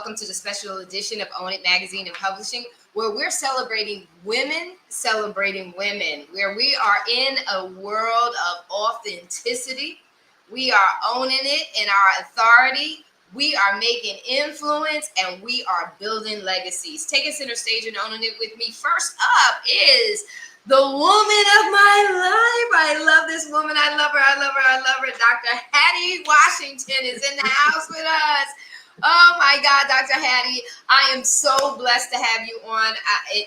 welcome to the special edition of Own It Magazine and Publishing, where we're celebrating women, where we are in a world of authenticity. We are owning it in our authority. We are making influence, and we are building legacies. Taking center stage and owning it with me. First up is the woman of my life. I love this woman. I love her. Dr. Hattie Washington is in the house with us. Oh my God, Dr. Hattie, I am so blessed to have you on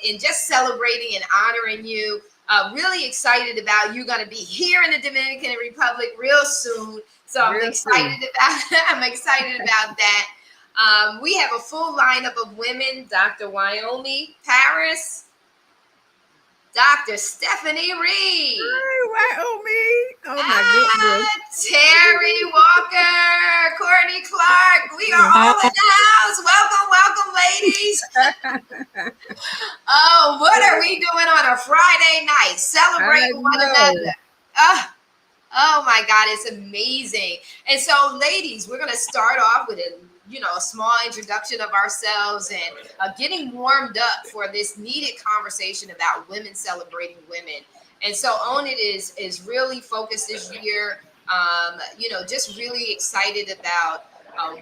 and just celebrating and honoring you. Really excited about you going to be here in the Dominican Republic real soon. So I'm excited about that. We have a full lineup of women: Dr. Wyoming Paris, Dr. Stephanie Reed. Hi, Wyoming. Oh my goodness. Terry Walker, Courtney Clark. We are all in the house. Welcome, ladies. Oh, what are we doing on a Friday night? Celebrating one another. Oh my God, it's amazing. And so, ladies, we're going to start off with a small introduction of ourselves and getting warmed up for this needed conversation about women celebrating women. And so, Own It is really focused this year. Just really excited about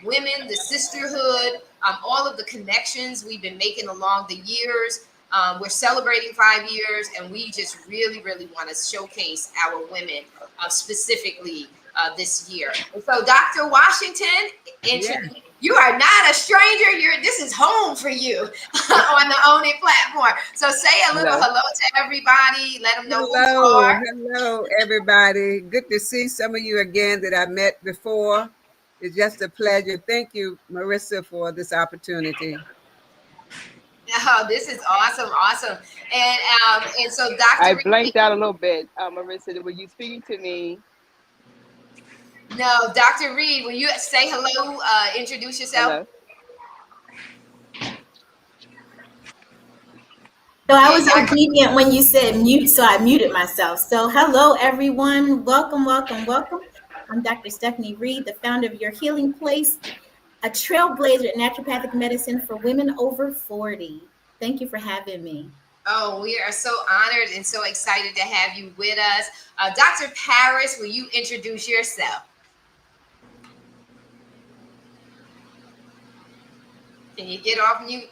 women, the sisterhood, all of the connections we've been making along the years. We're celebrating 5 years, and we just really, really want to showcase our women specifically this year. And so, Dr. Washington, you are not a stranger. This is home for you on the Own It platform. So say a little hello to everybody. Let them know who you are. Hello, everybody. Good to see some of you again that I met before. It's just a pleasure. Thank you, Marissa, for this opportunity. Oh, this is awesome. And so Dr. I blanked out a little bit, Marissa. Were you speaking to me? No, Dr. Reed, will you say hello? Introduce yourself. Hello. So I was obedient when you said mute, so I muted myself. So hello, everyone. Welcome. I'm Dr. Stephanie Reed, the founder of Your Healing Place, a trailblazer in naturopathic medicine for women over 40. Thank you for having me. Oh, we are so honored and so excited to have you with us. Dr. Paris, will you introduce yourself? Can you get off mute?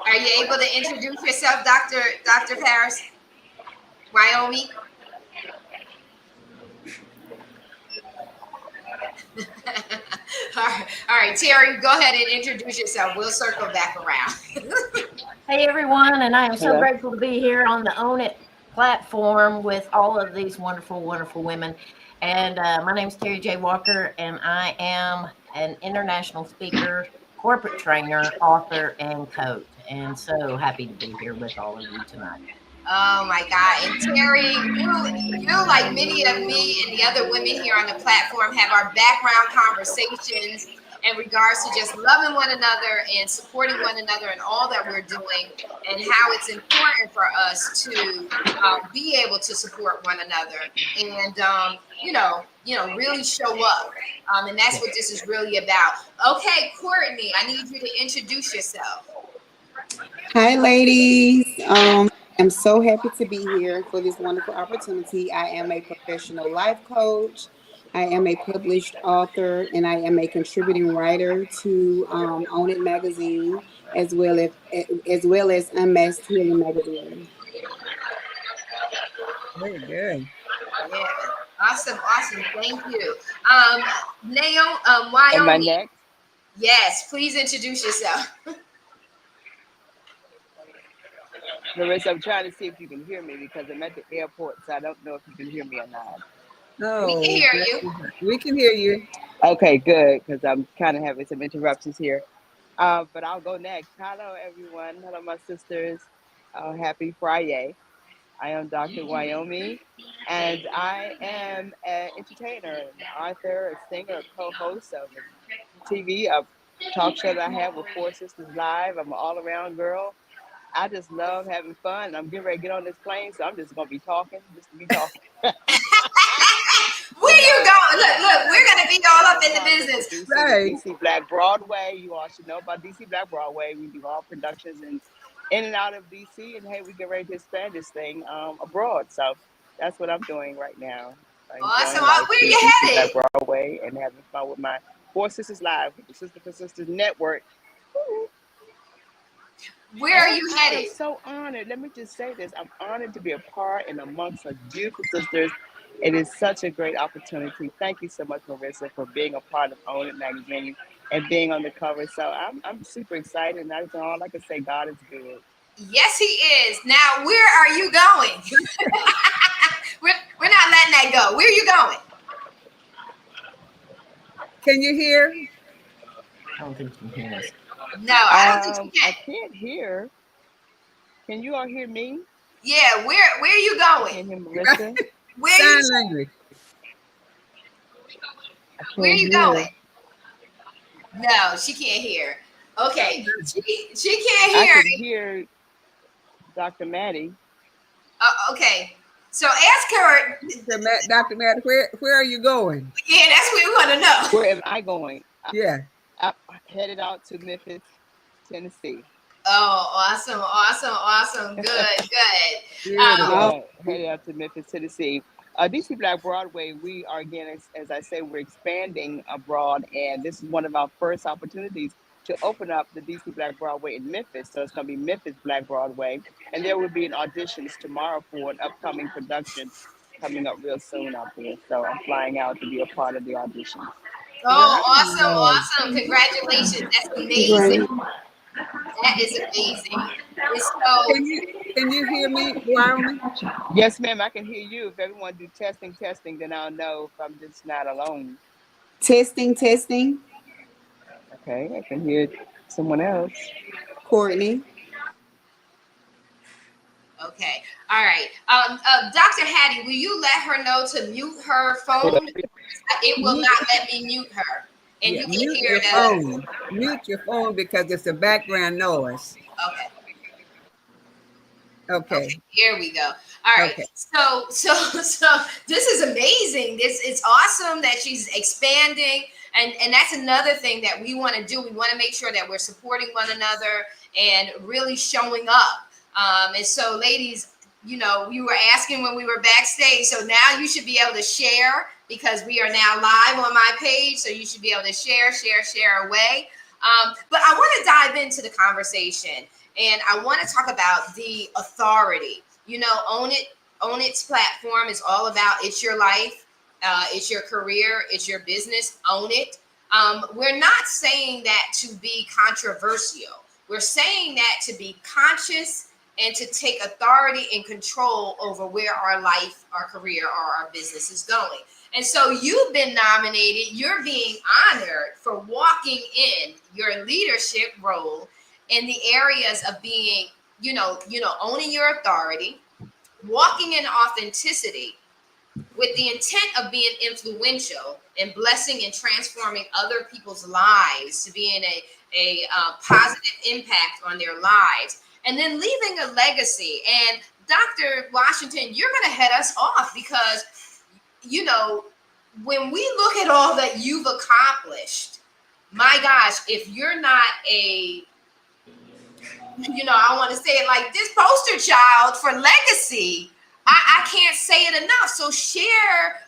Are you able to introduce yourself, Dr. Paris? Wyoming? All right, Terry, go ahead and introduce yourself. We'll circle back around. Hey, everyone, and I am so grateful to be here on the Own It platform with all of these wonderful, wonderful women. And my name is Terry J. Walker, and I am an international speaker, corporate trainer, author, and coach. And so happy to be here with all of you tonight. Oh my God. And Terry, you like many of me and the other women here on the platform have our background conversations in regards to just loving one another and supporting one another in all that we're doing, and how it's important for us to be able to support one another and really show up. And that's what this is really about. Okay, Courtney, I need you to introduce yourself. Hi, ladies. I'm so happy to be here for this wonderful opportunity. I am a professional life coach. I am a published author, and I am a contributing writer to Own It magazine, as well as Unmasked Healing magazine. Very good. Yeah, awesome. Thank you, Wyoming. Am I next? Yes, please introduce yourself. Marissa, I'm trying to see if you can hear me because I'm at the airport, so I don't know if you can hear me or not. No, we can hear you. We can hear you. Okay, good, because I'm kind of having some interruptions here. But I'll go next. Hello, everyone. Hello, my sisters. Happy Friday. I am Dr. Wyoming, and I am an entertainer, an author, a singer, a co-host of a TV, a talk show that I have with Four Sisters Live. I'm an all-around girl. I just love having fun. I'm getting ready to get on this plane, so I'm just gonna be talking, just to be talking. Where you going? Look, we're gonna be all up in the For business. DC, Right. DC Black Broadway. You all should know about DC Black Broadway. We do all productions in and out of DC, and hey, we get ready to expand this thing abroad. So that's what I'm doing right now. Awesome. Enjoying life Where in you DC Black headed? Broadway and having fun with my Four Sisters Live with the Sister for Sisters Network. Where are And you I am headed? so honored. Let me just say this. I'm honored to be a part and amongst such beautiful sisters. It is such a great opportunity. Thank you so much, Marissa, for being a part of Own It Magazine and being on the cover. So I'm super excited. And that's all I can say. God is good. Yes, he is. Now, where are you going? we're not letting that go. Where are you going? Can you hear? I don't think you can hear us. No, I don't think you I can. can't hear. Can you all hear me? Yeah, where are you I going? can't hear Marissa. Where are you Sign language. I where are can't you hear. going? No, she can't hear. Okay. She can't I hear. can hear Dr. Maddie. Okay. So ask her. Dr. Matt, where are you going? Yeah, that's what we want to know. Where am I going? Yeah. I headed out to Memphis, Tennessee. Oh, awesome. Good. Beautiful. Headed out to Memphis, Tennessee. DC Black Broadway, we are again, as I say, we're expanding abroad, and this is one of our first opportunities to open up the DC Black Broadway in Memphis. So it's going to be Memphis Black Broadway, and there will be an auditions tomorrow for an upcoming production coming up real soon out there. So I'm flying out to be a part of the audition. Wow. Awesome. Congratulations. That's amazing. Great. That is amazing. And so, Can you hear me, Wyoming? Yes, ma'am, I can hear you. If everyone do testing, then I'll know if I'm just not alone. Testing, testing. Okay, I can hear someone else. Courtney. okay. All right. Dr. Hattie, will you let her know to mute her phone? It will not let me mute her. And Yeah. you can Mute hear your the. phone. Mute your phone because it's a background noise. Okay. Okay. Okay, here we go. All right. Okay. So this is amazing. It's awesome that she's expanding. And that's another thing that we want to do. We want to make sure that we're supporting one another and really showing up. And so, ladies, you were asking when we were backstage. So now you should be able to share because we are now live on my page. So you should be able to share away. But I want to dive into the conversation. And I want to talk about the authority. Own It's platform is all about it's your life, it's your career, it's your business. Own it. We're not saying that to be controversial. We're saying that to be conscious and to take authority and control over where our life, our career, or our business is going. And so you've been nominated. You're being honored for walking in your leadership role in the areas of being, owning your authority, walking in authenticity with the intent of being influential and blessing and transforming other people's lives to being a positive impact on their lives, and then leaving a legacy. And Dr. Washington, you're going to head us off because, when we look at all that you've accomplished, my gosh, if you're not I want to say it like this, poster child for legacy. I can't say it enough. So share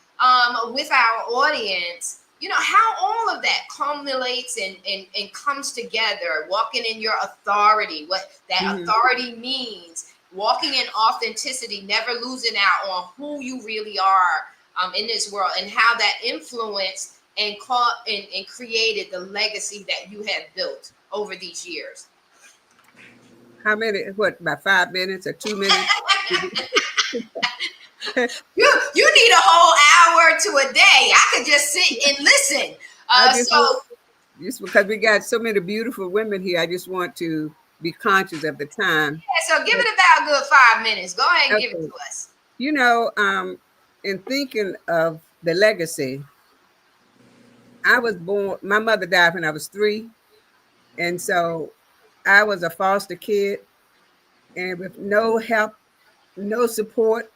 with our audience, how all of that culminates and comes together, walking in your authority, what that authority means, walking in authenticity, never losing out on who you really are in this world, and how that influenced and created the legacy that you have built over these years. How many? What? About 5 minutes or 2 minutes? You need a whole hour to a day. I could just sit and listen. Just because we got so many beautiful women here, I just want to be conscious of the time. Yeah, so give it about a good 5 minutes. Go ahead and give it to us. In thinking of the legacy, I was born. My mother died when I was 3, and so I was a foster kid. and with no help, no support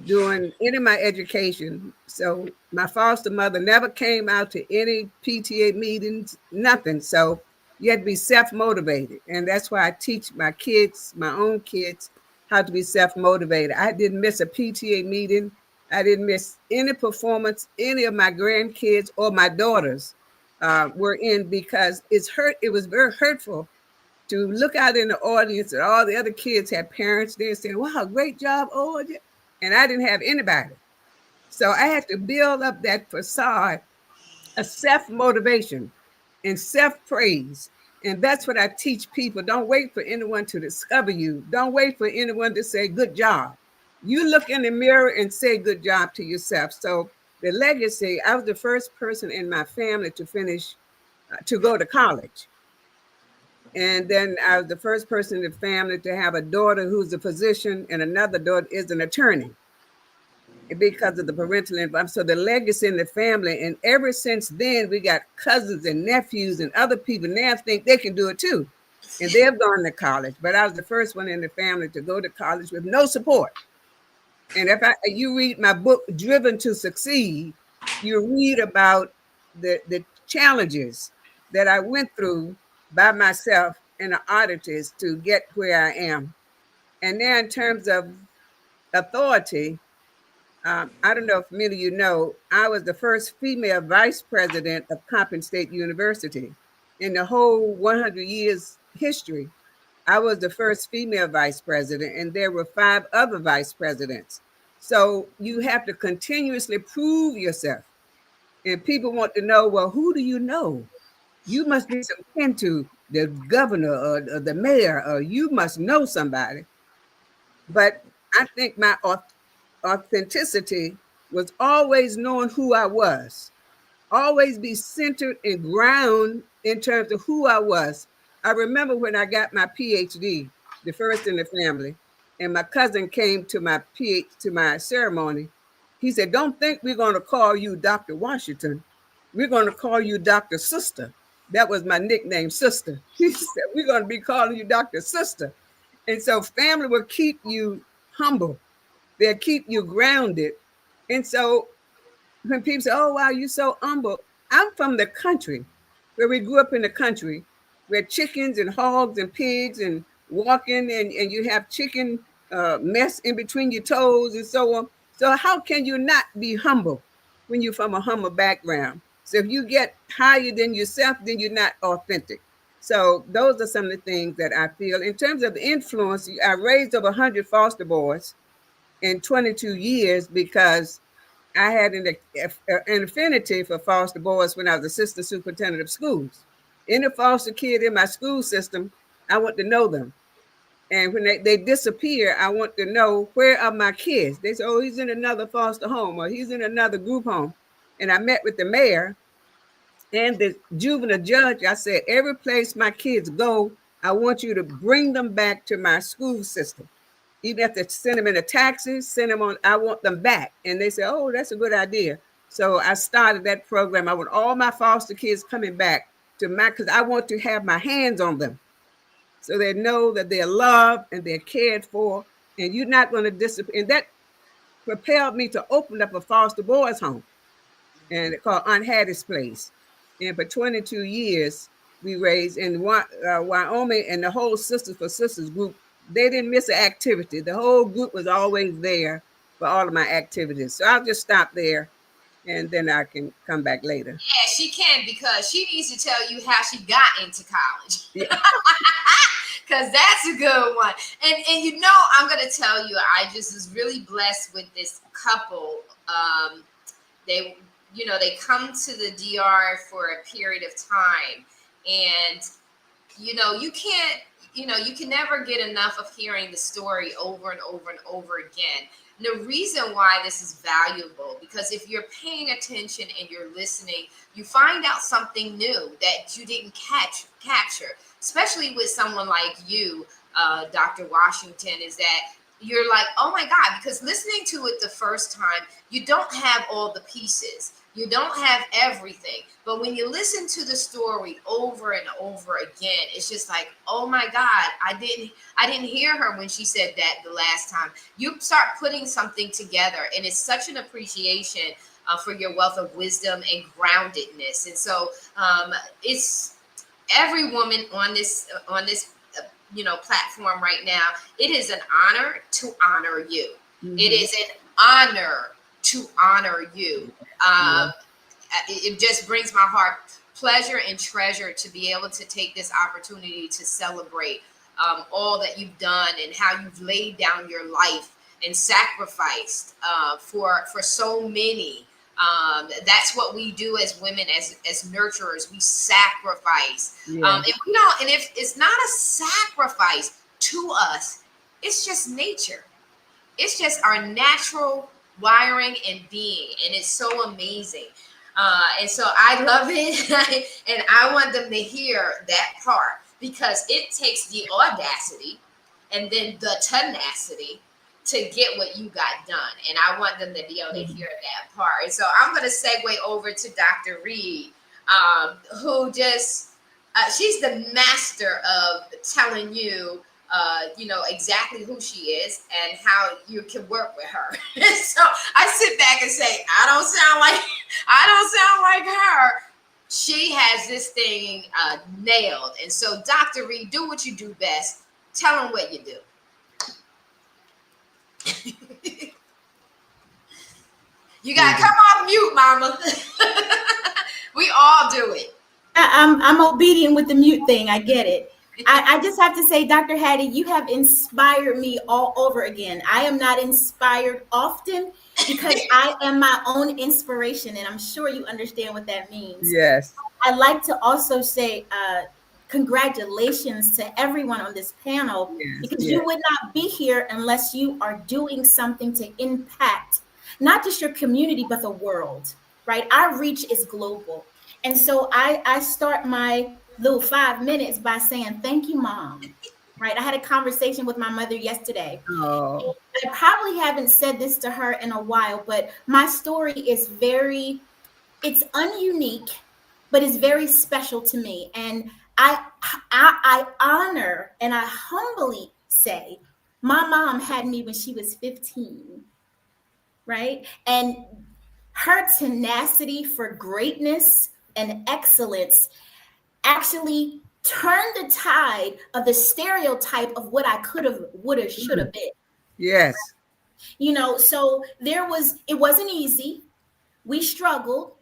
during any of my education. So my foster mother never came out to any PTA meetings, nothing. So you had to be self-motivated. And that's why I teach my kids, my own kids, how to be self-motivated. I didn't miss a PTA meeting. I didn't miss any performance any of my grandkids or my daughters were in, because it was very hurtful to look out in the audience and all the other kids had parents there saying, wow, great job. Oh, and I didn't have anybody. So I had to build up that facade of self-motivation and self-praise. And that's what I teach people. Don't wait for anyone to discover you. Don't wait for anyone to say, good job. You look in the mirror and say good job to yourself. So the legacy, I was the first person in my family to finish, to go to college. And then I was the first person in the family to have a daughter who's a physician and another daughter is an attorney, because of the parental involvement. So the legacy in the family. And ever since then, we got cousins and nephews and other people now think they can do it too. And they've gone to college. But I was the first one in the family to go to college with no support. And if you read my book, Driven to Succeed, you read about the challenges that I went through by myself and the auditors to get where I am. And now in terms of authority, I don't know if many of you know, I was the first female vice president of Compton State University. In the whole 100 years history, I was the first female vice president, and there were 5 other vice presidents. So you have to continuously prove yourself. And people want to know, well, who do you know? You must be some kin to the governor or the mayor, or you must know somebody. But I think my authenticity was always knowing who I was, always be centered and ground in terms of who I was. I remember when I got my PhD, the first in the family, and my cousin came to my ceremony. He said, "Don't think we're going to call you Dr. Washington. We're going to call you Dr. Sister." That was my nickname, Sister. He said, "We're going to be calling you Dr. Sister." And so family will keep you humble. They'll keep you grounded. And so when people say, "Oh, wow, you're so humble," I'm from the country, where we grew up in the country, where chickens and hogs and pigs and walking, and you have chicken mess in between your toes and so on. So how can you not be humble when you're from a humble background? So if you get higher than yourself, then you're not authentic. So those are some of the things that I feel. In terms of influence, I raised over 100 foster boys in 22 years because I had an affinity for foster boys when I was assistant superintendent of schools. Any foster kid in my school system, I want to know them. And when they disappear, I want to know, where are my kids? They say, "Oh, he's in another foster home," or "He's in another group home." And I met with the mayor and the juvenile judge. I said, "Every place my kids go, I want you to bring them back to my school system. Even if they send them in a taxi, send them on, I want them back." And they said, "Oh, that's a good idea." So I started that program. I want all my foster kids coming back to because I want to have my hands on them, so they know that they're loved and they're cared for, and you're not going to disappear. And that propelled me to open up a foster boys home, and it's called Aunt Hattie's Place. And for 22 years, we raised in Wyoming, and the whole Sisters for Sisters group, they didn't miss an activity. The whole group was always there for all of my activities. So I'll just stop there, and then I can come back later. Yeah, she can, because she needs to tell you how she got into college. Yeah. Because that's a good one. And you know, I'm going to tell you, I just was really blessed with this couple. They come to the DR for a period of time, and you can never get enough of hearing the story over and over and over again. And the reason why this is valuable, because if you're paying attention and you're listening, you find out something new that you didn't capture, especially with someone like you, Dr. Washington, is that you're like, oh my God, because listening to it the first time, you don't have all the pieces. You don't have everything. But when you listen to the story over and over again, it's just like, oh my God, I didn't hear her when she said that the last time. You start putting something together, and it's such an appreciation for your wealth of wisdom and groundedness. And so it's every woman on this platform right now. It is an honor to honor you. Mm-hmm. It is an honor to honor you. It just brings my heart pleasure and treasure to be able to take this opportunity to celebrate all that you've done and how you've laid down your life and sacrificed for so many. That's what we do as women, as nurturers. We sacrifice. Yeah. And if it's not a sacrifice to us, it's just nature. It's just our natural wiring and being, and it's so amazing. And so I love it, and I want them to hear that part, because it takes the audacity and then the tenacity to get what you got done. And I want them to be able to hear that part. And so I'm going to segue over to Dr. Reed, who just, she's the master of telling you, exactly who she is and how you can work with her. So I sit back and say, I don't sound like her. She has this thing nailed. And so Dr. Reed, do what you do best. Tell them what you do. You gotta come off mute, mama. We all do it. I'm obedient with the mute thing. I get it. I just have to say, Dr. Hattie, you have inspired me all over again. I am not inspired often because I am my own inspiration, and I'm sure you understand what that means. Yes. I'd like to also say congratulations to everyone on this panel, because you would not be here unless you are doing something to impact not just your community, but the world, right? Our reach is global. And so I start my little 5 minutes by saying, thank you, Mom. Right. I had a conversation with my mother yesterday. Oh. I probably haven't said this to her in a while, but my story is it's ununique, but it's very special to me. And I honor and I humbly say, my mom had me when she was 15. Right. And her tenacity for greatness and excellence actually turned the tide of the stereotype of what I could have, would have, should have been. Yes. So it wasn't easy. We struggled.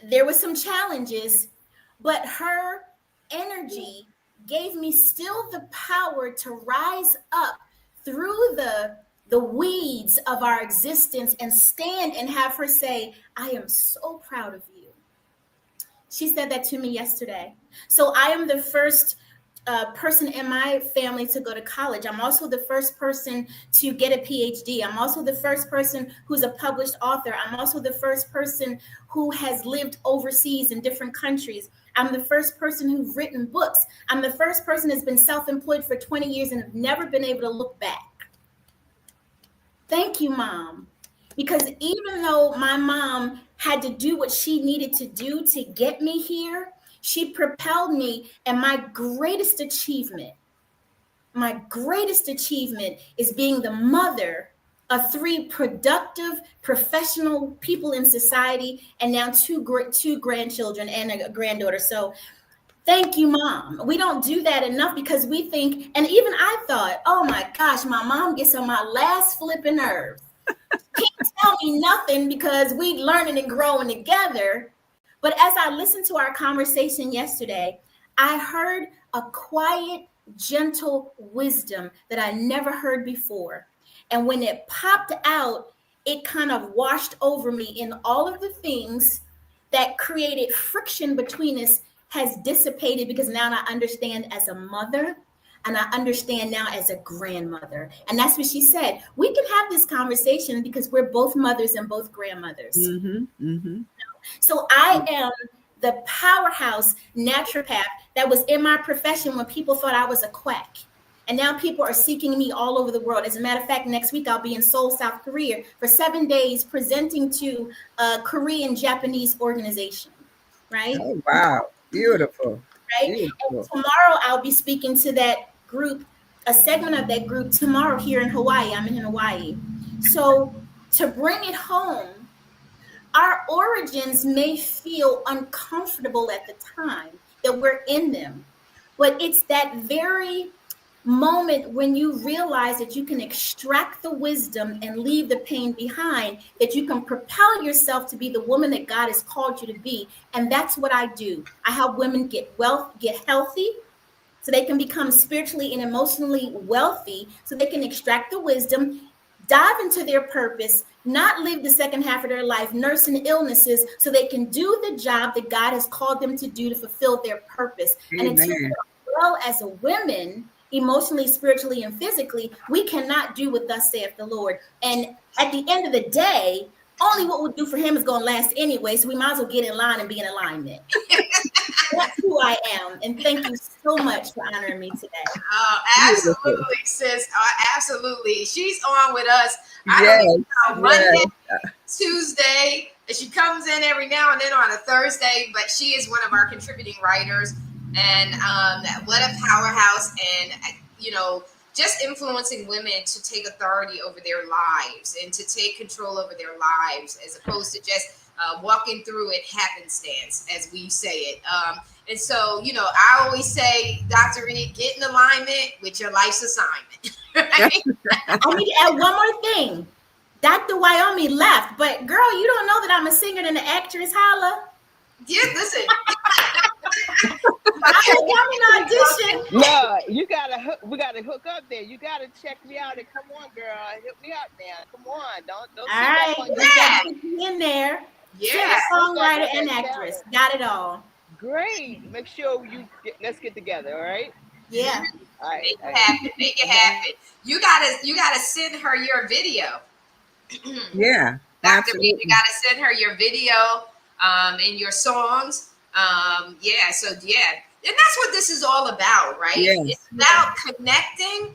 There were some challenges, but her energy gave me still the power to rise up through the weeds of our existence and stand and have her say, I am so proud of you. She said that to me yesterday. So I am the first person in my family to go to college. I'm also the first person to get a PhD. I'm also the first person who's a published author. I'm also the first person who has lived overseas in different countries. I'm the first person who's written books. I'm the first person that's been self-employed for 20 years and have never been able to look back. Thank you, Mom. Because even though my mom had to do what she needed to do to get me here, she propelled me. And my greatest achievement is being the mother of 3 productive, professional people in society, and now 2 grandchildren and a granddaughter. So thank you, Mom. We don't do that enough because we think, and even I thought, oh my gosh, my mom gets on my last flipping nerve. Can't tell me nothing because we learning and growing together. But as I listened to our conversation yesterday, I heard a quiet, gentle wisdom that I never heard before. And when it popped out, it kind of washed over me, in all of the things that created friction between us has dissipated, because now I understand as a mother, and I understand now as a grandmother. And that's what she said. We can have this conversation because we're both mothers and both grandmothers. Mm-hmm, mm-hmm. So I am the powerhouse naturopath that was in my profession when people thought I was a quack. And now people are seeking me all over the world. As a matter of fact, next week I'll be in Seoul, South Korea for 7 days presenting to a Korean Japanese organization, right? Oh, wow. Beautiful. Right. And Beautiful. tomorrow I'll be speaking to that group, a segment of that group tomorrow here in Hawaii. I'm in Hawaii. So to bring it home, our origins may feel uncomfortable at the time that we're in them, but it's that very moment when you realize that you can extract the wisdom and leave the pain behind, that you can propel yourself to be the woman that God has called you to be. And that's what I do. I help women get healthy, so they can become spiritually and emotionally wealthy, so they can extract the wisdom, dive into their purpose, not live the second half of their life nursing illnesses, so they can do the job that God has called them to do to fulfill their purpose. Amen. And until we're well as a women, emotionally, spiritually, and physically, we cannot do what thus saith the Lord. And at the end of the day, only what we'll do for him is going to last anyway, so we might as well get in line and be in alignment. That's who I am. And thank you so much for honoring me today. Oh, absolutely, sis. Absolutely. She's on with us. I Yes, don't know, Monday, yes. Tuesday. She comes in every now and then on a Thursday, but she is one of our contributing writers. And what a powerhouse. And, just influencing women to take authority over their lives and to take control over their lives, as opposed to just walking through it happenstance, as we say it. And so, I always say, Dr. Reed, get in alignment with your life's assignment. Right? I need to add one more thing. Dr. Wyoming left, but girl, you don't know that I'm a singer and an actress. Holla. Yeah, listen. I'm an audition. No, we gotta hook up there. You gotta check me out and come on, girl. Hit me up now. Come on. Don't All sit right, back on your Yeah. put me in there. Yeah. Singer, songwriter, and actress. Got it all. Great. Make sure let's get together, all right? Yeah. All right. Make it happen. Make it happen. You gotta send her your video. Yeah, Dr. Reed, you absolutely. gotta send her your video and your songs. And that's what this is all about, right? Yes. It's about connecting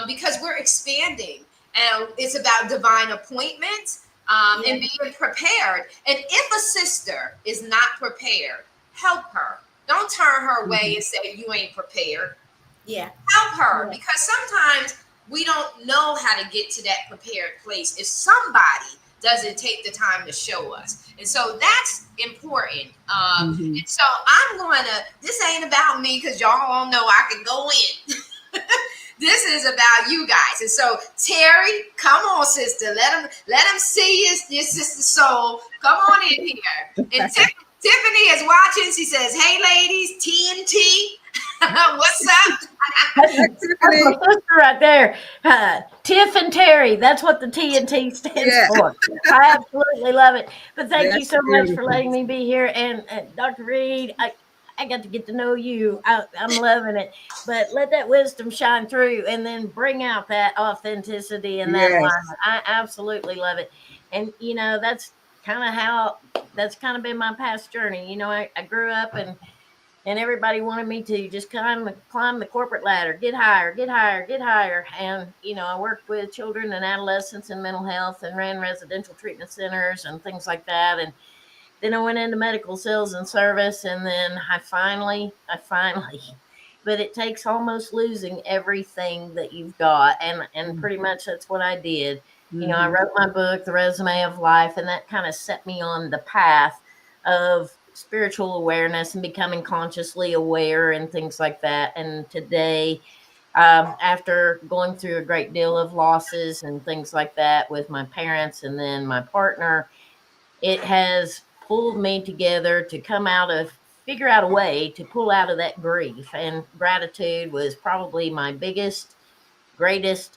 because we're expanding, and it's about divine appointments and being prepared. And if a sister is not prepared, help her. Don't turn her away and say you ain't prepared. Yeah. Help her, Yeah. because sometimes we don't know how to get to that prepared place if somebody doesn't take the time to show us. And so that's important. And so this ain't about me, because y'all all know I can go in. This is about you guys. And so, Terry, come on, sister. Let them see your sister soul. Come on in here. And Tiffany is watching. She says, "Hey, ladies, TNT." What's up? That's my sister right there. Tiff and Terry. That's what the TNT stands for. I absolutely love it. But thank you so much for letting me be here. And Dr. Reed, I got to get to know you. I'm loving it. But let that wisdom shine through, and then bring out that authenticity and that alignment. I absolutely love it. And, that's kind of been my past journey. I grew up and everybody wanted me to just climb the corporate ladder, get higher, get higher, get higher. And, I worked with children and adolescents in mental health and ran residential treatment centers and things like that. And then I went into medical sales and service. And then I finally, but it takes almost losing everything that you've got. And pretty much that's what I did. I wrote my book, The Resume of Life, and that kind of set me on the path of spiritual awareness and becoming consciously aware and things like that. And today, after going through a great deal of losses and things like that with my parents and then my partner, it has pulled me together to figure out a way to pull out of that grief. And gratitude was probably my greatest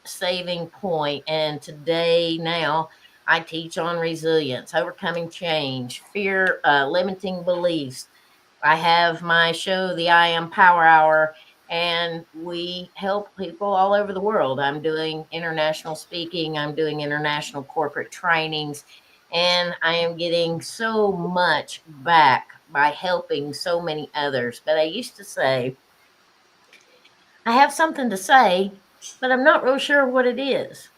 saving point. And today, now, I teach on resilience, overcoming change, fear, limiting beliefs. I have my show, the I Am Power Hour, and we help people all over the world. I'm doing international speaking, I'm doing international corporate trainings, and I am getting so much back by helping so many others. But I used to say, I have something to say, but I'm not real sure what it is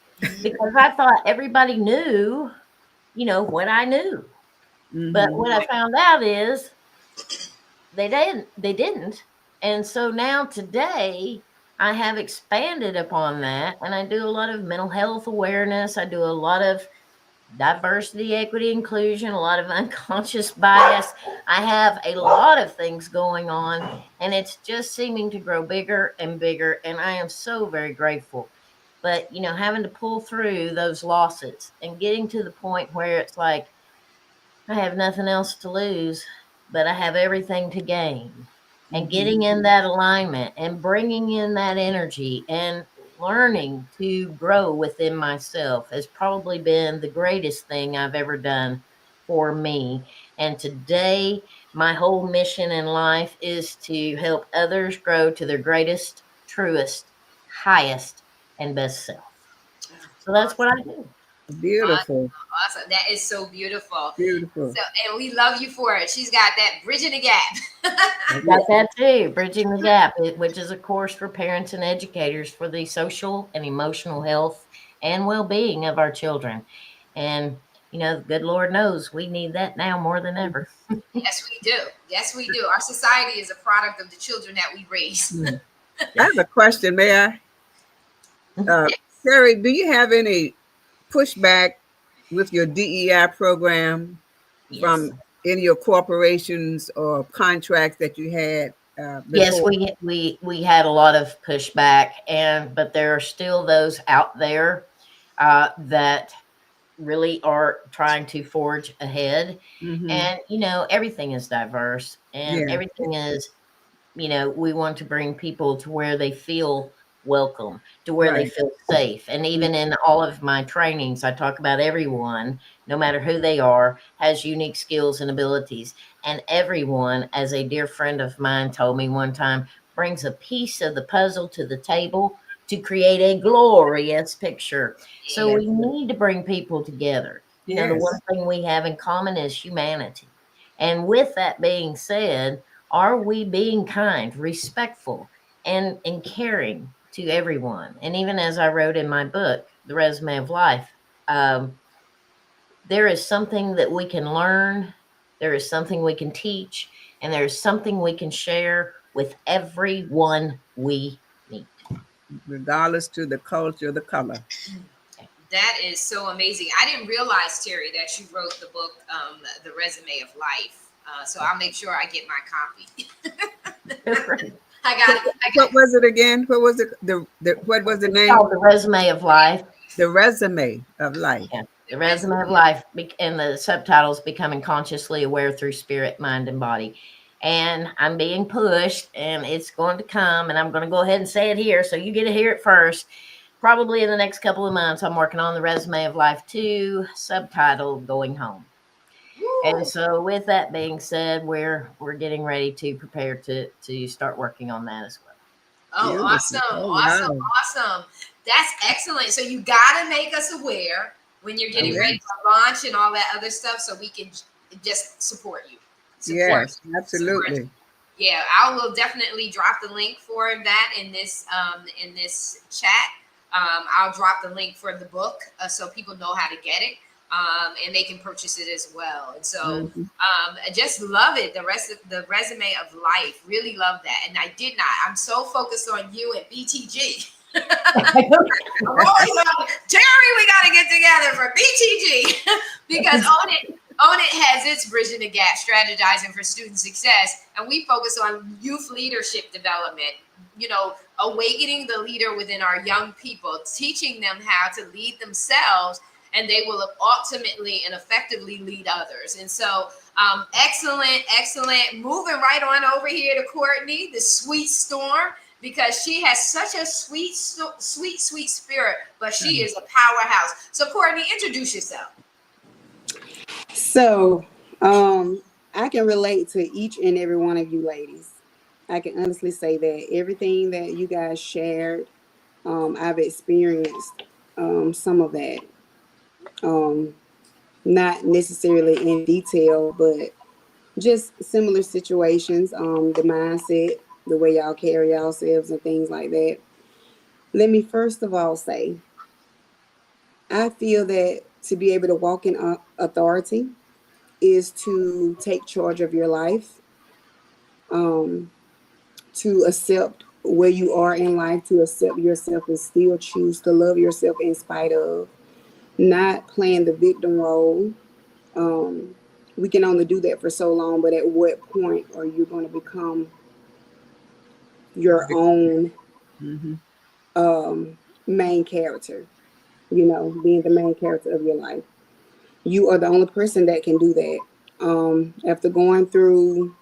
because I thought everybody knew, what I knew. But Mm-hmm. what I found out is they didn't. And so now today I have expanded upon that, and I do a lot of mental health awareness. I do a lot of diversity, equity, inclusion, a lot of unconscious bias. I have a lot of things going on, and it's just seeming to grow bigger and bigger. And I am so very grateful. But, having to pull through those losses and getting to the point where it's like, I have nothing else to lose, but I have everything to gain. And Mm-hmm. getting in that alignment and bringing in that energy and learning to grow within myself has probably been the greatest thing I've ever done for me. And today, my whole mission in life is to help others grow to their greatest, truest, highest, and best self. So that's what I do. Beautiful. Awesome. That is so beautiful. Beautiful. So, and we love you for it. She's got that bridging the gap. I got that too, Bridging the Gap, which is a course for parents and educators for the social and emotional health and well-being of our children. And, the good Lord knows we need that now more than ever. Yes, we do. Yes, we do. Our society is a product of the children that we raise. I have a question, may I? Uh, Terry, do you have any pushback with your DEI program Yes. from any of your corporations or contracts that you had Yes, before? we had a lot of pushback, but there are still those out there that really are trying to forge ahead. Mm-hmm. And everything is diverse, and Yeah. everything is, we want to bring people to where they feel welcome, to where they Right. feel safe. And even in all of my trainings, I talk about everyone, no matter who they are, has unique skills and abilities. And everyone, as a dear friend of mine told me one time, brings a piece of the puzzle to the table to create a glorious picture. So Yeah. we need to bring people together. The one Yes. thing we have in common is humanity. And with that being said, are we being kind, respectful, and caring to everyone? And even as I wrote in my book, The Resume of Life, um, there is something that we can learn, there is something we can teach, and there's something we can share with everyone we meet. Regardless to the culture, the color. That is so amazing. I didn't realize, Terry, that you wrote the book, The Resume of Life. So I'll make sure I get my copy. I got it. What was it again? What was it? What was the It's name? called The Resume of Life. The Resume of Life. Yeah. The Resume of Life, and the subtitles Becoming Consciously Aware Through Spirit, Mind, and Body. And I'm being pushed, and it's going to come, and I'm going to go ahead and say it here so you get to hear it first. Probably in the next couple of months, I'm working on The Resume of Life 2, subtitled Going Home. And so with that being said, we're getting ready to prepare to start working on that as well. Oh, Beautiful. awesome. Oh, Awesome. wow. Awesome. That's excellent. So you got to make us aware when you're getting ready Yes. to launch and all that other stuff so we can just support you. Yes, Support. absolutely. Yeah, I will definitely drop the link for that in this chat. I'll drop the link for the book so people know how to get it. And they can purchase it as well. And so Mhm. I just love it. The rest of the Resume of Life, really love that. And I did not. I'm so focused on you and BTG. I'm always on Terry. We got to get together for BTG because Own It has its Bridging the Gap, strategizing for student success, and we focus on youth leadership development. Awakening the leader within our young people, teaching them how to lead themselves, and they will ultimately and effectively lead others. And so, excellent. Moving right on over here to Courtney, the sweet storm, because she has such a sweet spirit, but she is a powerhouse. So, Courtney, introduce yourself. So, I can relate to each and every one of you ladies. I can honestly say that everything that you guys shared, I've experienced some of that. Not necessarily in detail, but just similar situations, the mindset, the way y'all carry yourselves and things like that. Let me first of all say, I feel that to be able to walk in authority is to take charge of your life, um, to accept where you are in life, to accept yourself and still choose to love yourself in spite of, not playing the victim role. Um, we can only do that for so long, but at what point are you going to become your own Mm-hmm. main character? You know, being the main character of your life. You are the only person that can do that. After going through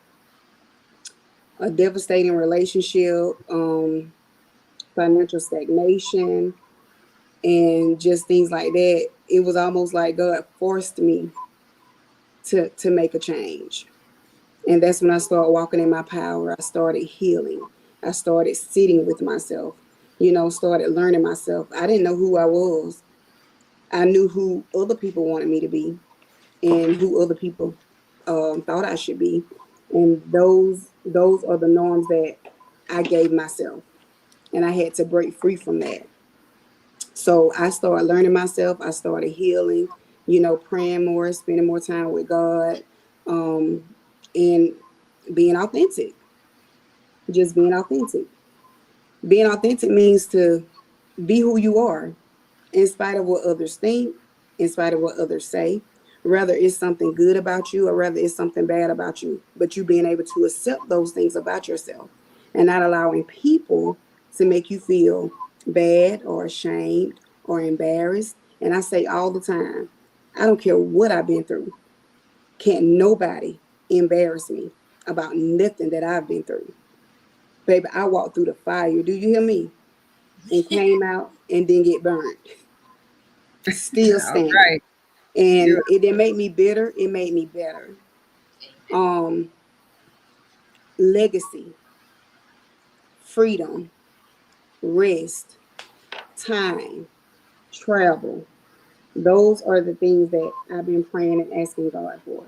a devastating relationship, financial stagnation, and just things like that, it was almost like God forced me to make a change. And that's when I started walking in my power. I started healing. I started sitting with myself, you know, started learning myself. I didn't know who I was. I knew who other people wanted me to be and who other people thought I should be. And those are the norms that I gave myself. And I had to break free from that. So I started learning myself. I started healing, you know, praying more, spending more time with God, and being authentic. Just being authentic. Being authentic means to be who you are, in spite of what others think, in spite of what others say, whether it's something good about you or whether it's something bad about you, but you being able to accept those things about yourself and not allowing people to make you feel bad or ashamed or embarrassed. And I say all the time, I don't care what I've been through. Can't nobody embarrass me about nothing that I've been through. Baby, I walked through the fire. Do you hear me? And came out and didn't get burned. Still All standing. right. You're And it didn't make me bitter, it made me better. um Legacy, freedom, rest, time, travel, those are the things that I've been praying and asking God for.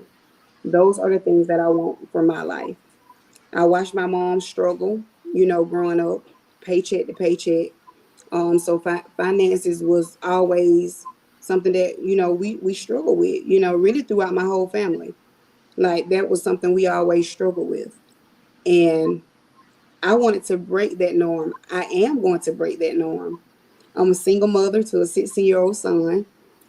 Those are the things that I want for my life. I watched my mom struggle, you know, growing up, paycheck to paycheck. So finances was always something that, you know, we struggle with, you know, really throughout my whole family. Like that was something we always struggled with. And I wanted to break that norm. I am going to break that norm. I'm a single mother to a 16-year-old son,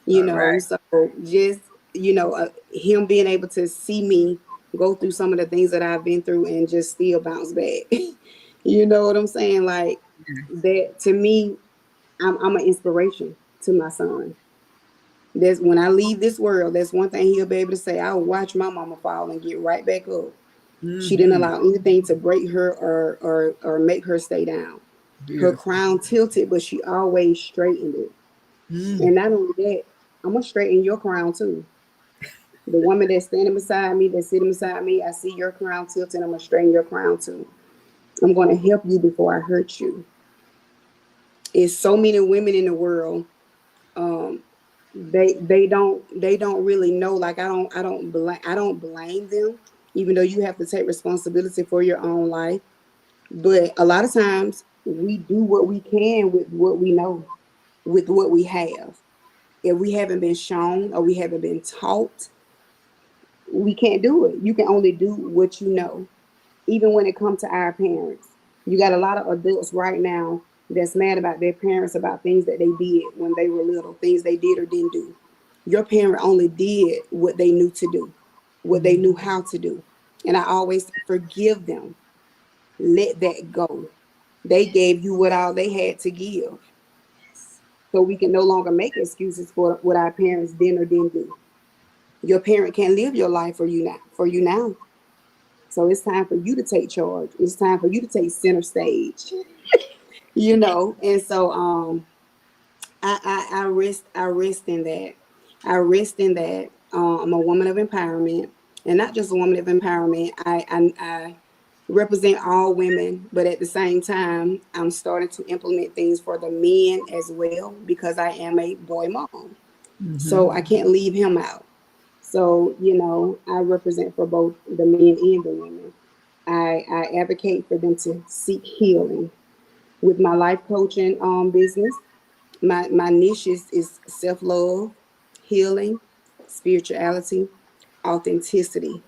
you all know, right. so just, you know, him being able to see me go through some of the things that I've been through and just still bounce back. You know what I'm saying? Like that to me, I'm an inspiration to my son. That's when I leave this world, that's one thing he'll be able to say. I'll watch my mama fall and get right back up. She didn't Mm-hmm. allow anything to break her or make her stay down. Her Beautiful. crown tilted, but she always straightened it. Mm. And not only that, I'm gonna straighten your crown too. The woman that's standing beside me, that's sitting beside me, I see your crown tilted. I'm gonna straighten your crown too. I'm gonna help you before I hurt you. It's so many women in the world. Um, they don't really know. Like I don't blame them, even though you have to take responsibility for your own life. But a lot of times we do what we can with what we know, with what we have. If we haven't been shown or we haven't been taught, we can't do it. You can only do what you know. Even when it comes to our parents, you got a lot of adults right now that's mad about their parents about things that they did when they were little, things they did or didn't do. Your parent only did what they knew to do, what they knew how to do. And I always forgive them. Let that go. They gave you what all they had to give. So we can no longer make excuses for what our parents did or didn't do. Your parent can't live your life for you now. So it's time for you to take charge. It's time for you to take center stage. You know. And so I rest in that. I rest in that. I'm a woman of empowerment, and not just a woman of empowerment. I represent all women, but at the same time, I'm starting to implement things for the men as well because I am a boy mom. So I can't leave him out. So, you know, I represent for both the men and the women. I advocate for them to seek healing. With my life coaching business, my niche is self-love, healing, spirituality, authenticity,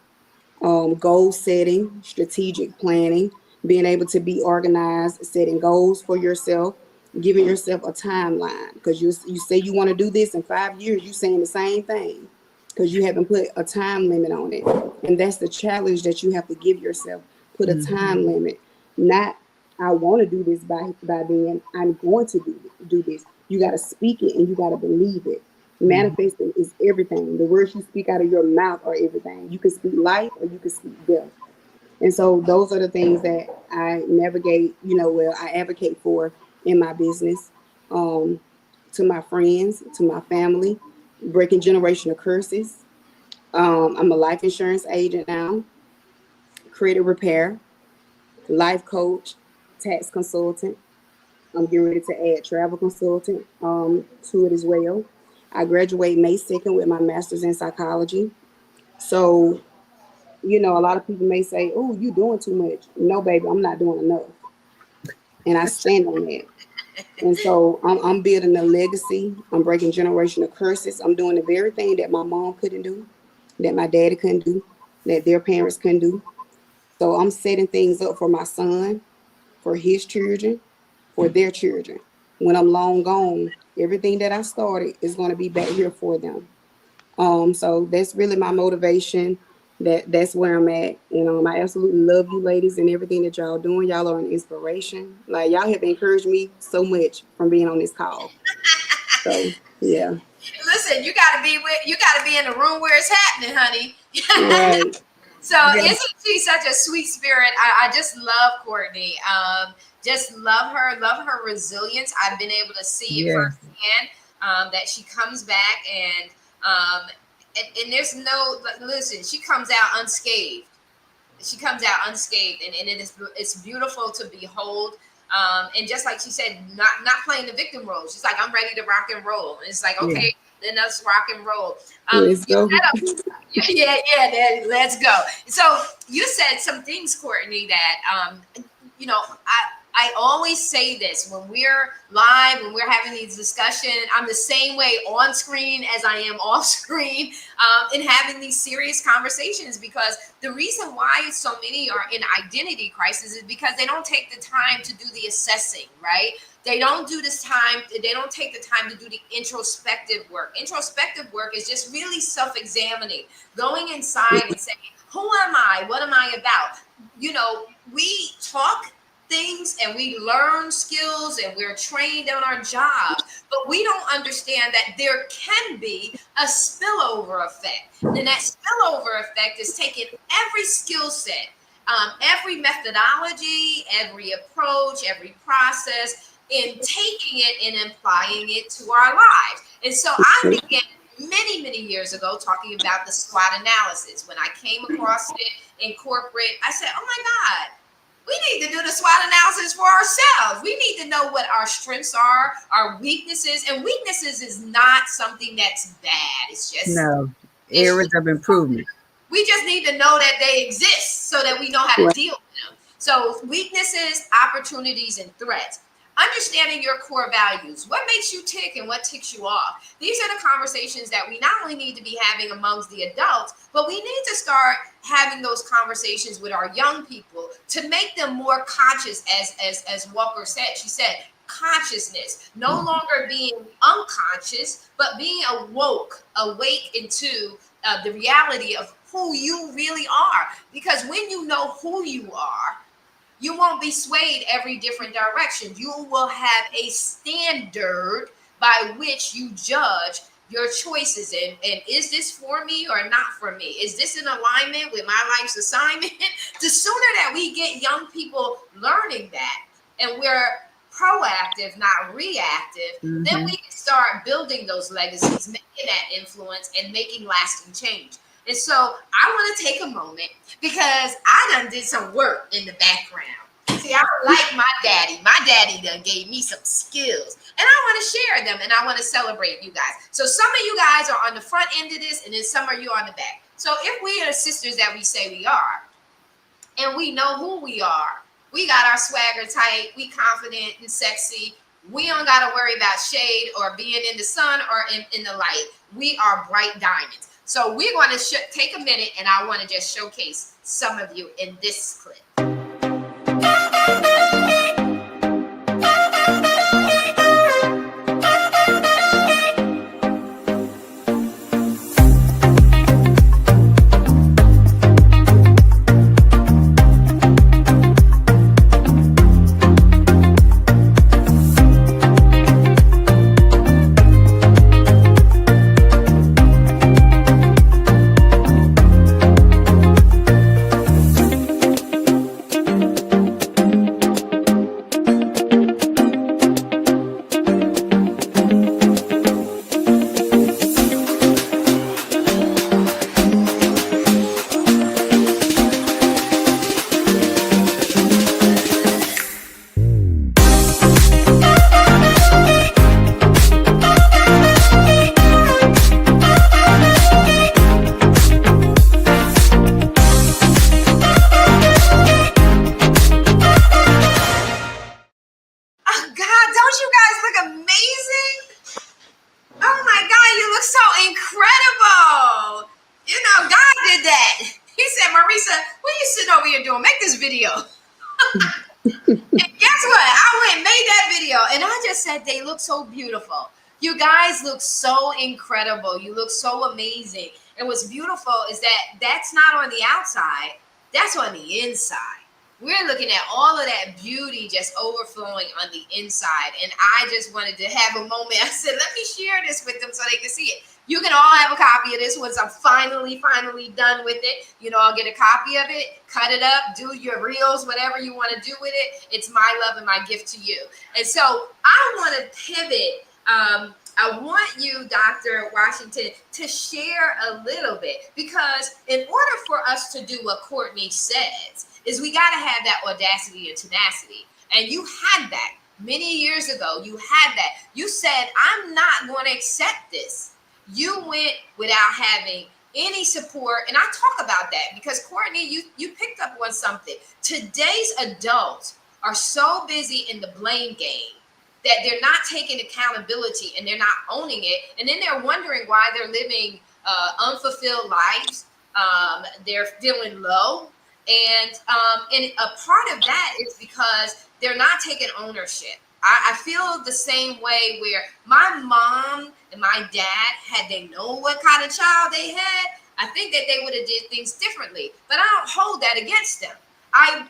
goal setting, strategic planning, being able to be organized, setting goals for yourself, giving yourself a timeline. Because you say you want to do this in 5 years, you're saying the same thing because you haven't put a time limit on it. And that's the challenge that you have to give yourself. Put a time limit. Not I want to do this by then. I'm going to do this. You got to speak it and you got to believe it. Manifesting is everything. The words you speak out of your mouth are everything. You can speak life or you can speak death. And so those are the things that I navigate, I advocate for in my business, to my friends, to my family, breaking generational curses. I'm a life insurance agent now, credit repair, life coach, tax consultant. I'm getting ready to add travel consultant to it as well. I graduate May 2nd with my master's in psychology. So, a lot of people may say, oh, you're doing too much. No, baby, I'm not doing enough. And I stand on that. And so I'm building a legacy. I'm breaking generational curses. I'm doing the very thing that my mom couldn't do, that my daddy couldn't do, that their parents couldn't do. So I'm setting things up for my son, for his children, for their children. When I'm long gone, everything that I started is going to be back here for them. So that's really my motivation. That's where I'm at. And I absolutely love you ladies and everything that y'all doing. Y'all are an inspiration. Like y'all have encouraged me so much from being on this call. So yeah. Listen, you gotta be in the room where it's happening, honey. Right. So isn't she such a sweet spirit? I just love Courtney. Just love her resilience. I've been able to see it firsthand. That she comes back and there's no, listen, she comes out unscathed. And it's beautiful to behold. And just like she said, not playing the victim role. She's like, I'm ready to rock and roll. And it's like, okay, then let's rock and roll. Let's go. Let's go. So you said some things, Courtney, that I always say this when we're live, when we're having these discussions. I'm the same way on screen as I am off screen, in having these serious conversations, because the reason why so many are in identity crisis is because they don't take the time to do the assessing, right? They don't take the time to do the introspective work. Introspective work is just really self-examining, going inside and saying, who am I? What am I about? We talk things and we learn skills and we're trained on our jobs, but we don't understand that there can be a spillover effect. And that spillover effect is taking every skill set, every methodology, every approach, every process, and taking it and applying it to our lives. And so I began many, many years ago talking about the SWOT analysis. When I came across it in corporate, I said, oh my God, we need to do the SWOT analysis for ourselves. We need to know what our strengths are, our weaknesses. And weaknesses is not something that's bad. It's just areas of improvement. We just need to know that they exist so that we know how to deal with them. So weaknesses, opportunities, and threats. Understanding your core values. What makes you tick and what ticks you off? These are the conversations that we not only need to be having amongst the adults, but we need to start having those conversations with our young people to make them more conscious, as Walker said. She said, consciousness, no longer being unconscious, but being awake into the reality of who you really are. Because when you know who you are, you won't be swayed every different direction. You will have a standard by which you judge your choices. And is this for me or not for me? Is this in alignment with my life's assignment? The sooner that we get young people learning that, and we're proactive, not reactive, then we can start building those legacies, making that influence, and making lasting change. And so I want to take a moment because I done did some work in the background. See, I like my daddy. My daddy done gave me some skills. And I want to share them and I want to celebrate you guys. So some of you guys are on the front end of this and then some of you on the back. So if we are the sisters that we say we are, and we know who we are. We got our swagger tight. We confident and sexy. We don't got to worry about shade or being in the sun or in the light. We are bright diamonds. So we're going to take a minute, and I want to just showcase some of you in this clip. Video. And guess what? I went and made that video, and I just said they look so beautiful. You guys look so incredible. You look so amazing. And what's beautiful is that that's not on the outside, that's on the inside. We're looking at all of that beauty just overflowing on the inside. And I just wanted to have a moment. I said, let me share this with them so they can see it. You can all have a copy of this once I'm finally done with it. You know, I'll get a copy of it, cut it up, do your reels, whatever you want to do with it. It's my love and my gift to you. And so I want to pivot. I want you, Dr. Washington, to share a little bit, because in order for us to do what Courtney says, is we got to have that audacity and tenacity. And you had that many years ago. You had that. You said, I'm not going to accept this. You went without having any support. And I talk about that because, Courtney, you picked up on something. Today's adults are so busy in the blame game that they're not taking accountability and they're not owning it. And then they're wondering why they're living unfulfilled lives. They're feeling low. And a part of that is because they're not taking ownership. I feel the same way where my mom and my dad, had they known what kind of child they had, I think that they would have did things differently. But I don't hold that against them. I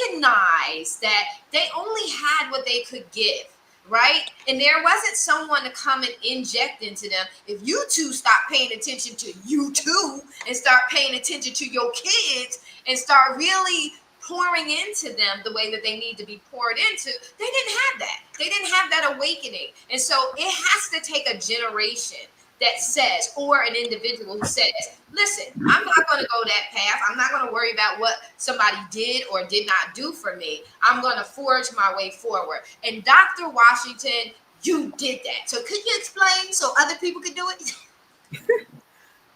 recognize that they only had what they could give, right? And there wasn't someone to come and inject into them. If you two stop paying attention to you two and start paying attention to your kids and start really pouring into them the way that they need to be poured into, they didn't have that. They didn't have that awakening. And so it has to take a generation that says, or an individual who says, listen, I'm not going to go that path. I'm not going to worry about what somebody did or did not do for me. I'm going to forge my way forward. And Dr. Washington, you did that. So could you explain so other people could do it?